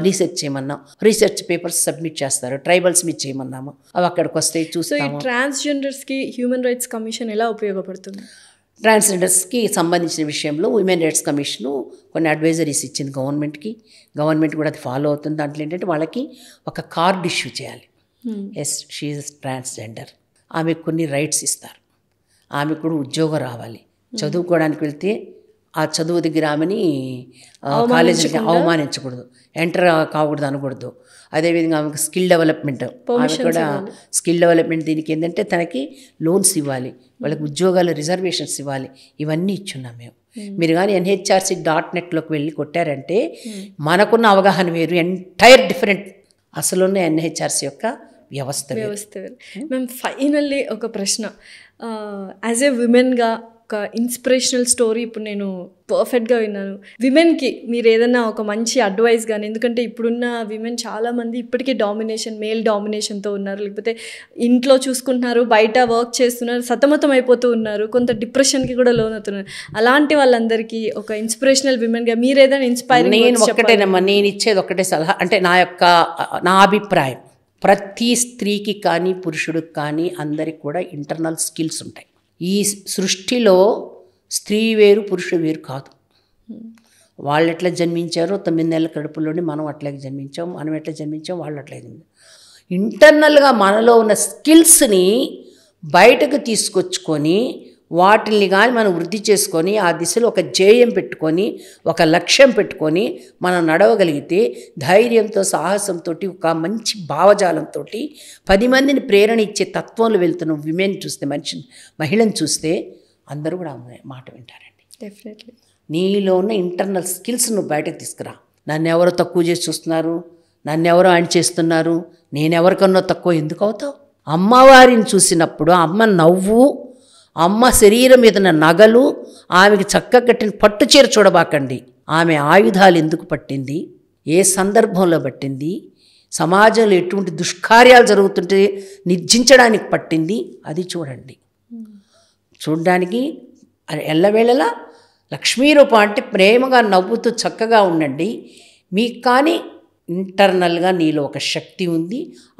రీసెర్చ్ చేయమన్నాం. రీసెర్చ్ పేపర్స్ సబ్మిట్ చేస్తారు. ట్రైబల్స్ మీద చేయమన్నాము. అవి అక్కడికి వస్తాయి చూస్తాము. ట్రాన్స్జెండర్స్కి హ్యూమన్ రైట్స్ కమిషన్ ఎలా ఉపయోగపడుతుంది? ట్రాన్స్జెండర్స్కి సంబంధించిన విషయంలో ఉమెన్ రైట్స్ కమిషను కొన్ని అడ్వైజరీస్ ఇచ్చింది గవర్నమెంట్కి. గవర్నమెంట్ కూడా అది ఫాలో అవుతుంది. దాంట్లో ఏంటంటే వాళ్ళకి ఒక కార్డు ఇష్యూ చేయాలి. ఎస్ షీ ఈజ్ ట్రాన్స్జెండర్, ఆమెకు కొన్ని రైట్స్ ఇస్తారు. ఆమెకు కూడా ఉద్యోగం రావాలి. చదువుకోవడానికి వెళ్తే ఆ చదువు దగ్గర ఆమెని కాలేజీకి అవమానించకూడదు, ఎంటర్ కాకూడదు అనకూడదు. అదేవిధంగా ఆమెకు స్కిల్ డెవలప్మెంట్, ఆమె కూడా స్కిల్ డెవలప్మెంట్ దీనికి ఏంటంటే తనకి లోన్స్ ఇవ్వాలి, వాళ్ళకి ఉద్యోగాలు రిజర్వేషన్స్ ఇవ్వాలి. ఇవన్నీ ఇచ్చున్నాం మేము. మీరు కానీ NHRC.netలోకి వెళ్ళి కొట్టారంటే మనకున్న అవగాహన వేరు, ఎంటైర్ డిఫరెంట్ అసలున్న NHRC యొక్క వ్యవస్థ. మేము ఫైనల్లీ ఒక ప్రశ్న, యాజ్ ఏ విమెన్గా ఒక ఇన్స్పిరేషనల్ స్టోరీ ఇప్పుడు నేను పర్ఫెక్ట్గా విన్నాను. విమెన్కి మీరు ఏదైనా ఒక మంచి అడ్వైస్ కానీ, ఎందుకంటే ఇప్పుడున్న విమెన్ చాలామంది ఇప్పటికీ మేల్ డామినేషన్తో ఉన్నారు, లేకపోతే ఇంట్లో చూసుకుంటున్నారు, బయట వర్క్ చేస్తున్నారు, సతమతం అయిపోతూ ఉన్నారు, కొంత డిప్రెషన్కి కూడా లోన్ అవుతున్నారు. అలాంటి వాళ్ళందరికీ ఒక ఇన్స్పిరేషనల్ విమెన్గా మీరు ఏదైనా ఇన్స్పైరింగ్? నేను ఇచ్చేది ఒకటే సలహా, అంటే నా అభిప్రాయం, ప్రతి స్త్రీకి కానీ పురుషుడికి కానీ అందరికి కూడా ఇంటర్నల్ స్కిల్స్ ఉంటాయి. ఈ సృష్టిలో స్త్రీ వేరు పురుషుడు వేరు కాదు. వాళ్ళు ఎట్లా జన్మించారో 9 నెలల కడుపులోనే మనం అట్లాగే జన్మించాం, మనం ఎట్లా జన్మించాం వాళ్ళు అట్లాగే జన్మించాం. ఇంటర్నల్గా మనలో ఉన్న స్కిల్స్ని బయటకు తీసుకొచ్చుకొని వాటిని కానీ మనం వృద్ధి చేసుకొని ఆ దిశలో ఒక ధ్యేయం పెట్టుకొని ఒక లక్ష్యం పెట్టుకొని మనం నడవగలిగితే ధైర్యంతో సాహసంతో ఒక మంచి భావజాలంతో 10 మందిని ప్రేరణ ఇచ్చే తత్వంలో వెళ్తున్న విమెన్ చూస్తే, మహిళను చూస్తే అందరూ కూడా మాట వింటారండి. డెఫినెట్లీ నీలో ఉన్న ఇంటర్నల్ స్కిల్స్ నువ్వు బయటకు తీసుకురా. నన్ను ఎవరో తక్కువ చేసి చూస్తున్నారు, నన్ను ఎవరో ఆయన చేస్తున్నారు, నేను ఎవరికన్నా తక్కువ ఎందుకు అవుతావు? అమ్మవారిని చూసినప్పుడు అమ్మ నవ్వు, అమ్మ శరీరం మీద నగలు, ఆమెకి చక్క కట్టిన పట్టు చీర చూడబాకండి. ఆమె ఆయుధాలు ఎందుకు పట్టింది, ఏ సందర్భంలో పట్టింది, సమాజంలో ఎటువంటి దుష్కార్యాలు జరుగుతుంటే నిర్జించడానికి పట్టింది, అది చూడండి. చూడడానికి ఎల్లవేళలా లక్ష్మీరూపం అంటే ప్రేమగా నవ్వుతూ చక్కగా ఉండండి. మీకు కానీ ఇంటర్నల్గా నీలో ఒక శక్తి ఉంది.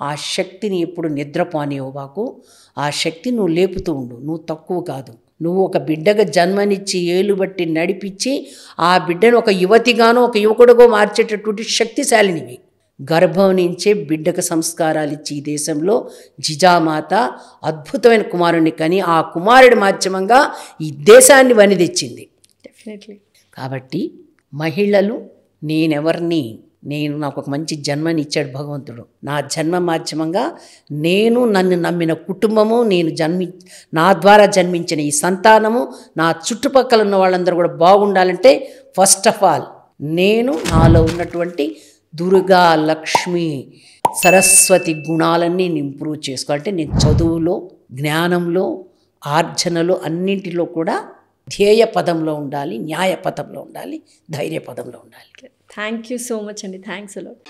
ఆ శక్తిని ఎప్పుడు నిద్రపోనివ్వబాకు. ఆ శక్తి నువ్వు లేపుతూ ఉండు. నువ్వు తక్కువ కాదు. నువ్వు ఒక బిడ్డగా జన్మనిచ్చి ఏలు బట్టి నడిపించి ఆ బిడ్డను ఒక యువతిగానో ఒక యువకుడుగో మార్చేటటువంటి శక్తిశాలినివి. గర్భం నుంచే బిడ్డకు సంస్కారాలు ఇచ్చి ఈ దేశంలో జిజామాత అద్భుతమైన కుమారుని కని ఆ కుమారుడి మాధ్యమంగా ఈ దేశాన్ని వని తెచ్చింది. డెఫినెట్లీ. కాబట్టి మహిళలు, నాకు ఒక మంచి జన్మని ఇచ్చాడు భగవంతుడు. నా జన్మ మాధ్యమంగా నన్ను నమ్మిన కుటుంబము, నా ద్వారా జన్మించిన ఈ సంతానము, నా చుట్టుపక్కల ఉన్న వాళ్ళందరూ కూడా బాగుండాలంటే ఫస్ట్ ఆఫ్ ఆల్ నాలో ఉన్నటువంటి దుర్గా, లక్ష్మి, సరస్వతి గుణాలన్నీ ఇంప్రూవ్ చేసుకోవాలంటే నేను చదువులో, జ్ఞానంలో, ఆర్జనలో అన్నింటిలో కూడా ధ్యేయ పదంలో ఉండాలి, న్యాయ పదంలో ఉండాలి, ధైర్య పదంలో ఉండాలి. థ్యాంక్ యూ సో మచ్ అండి. Thanks a lot.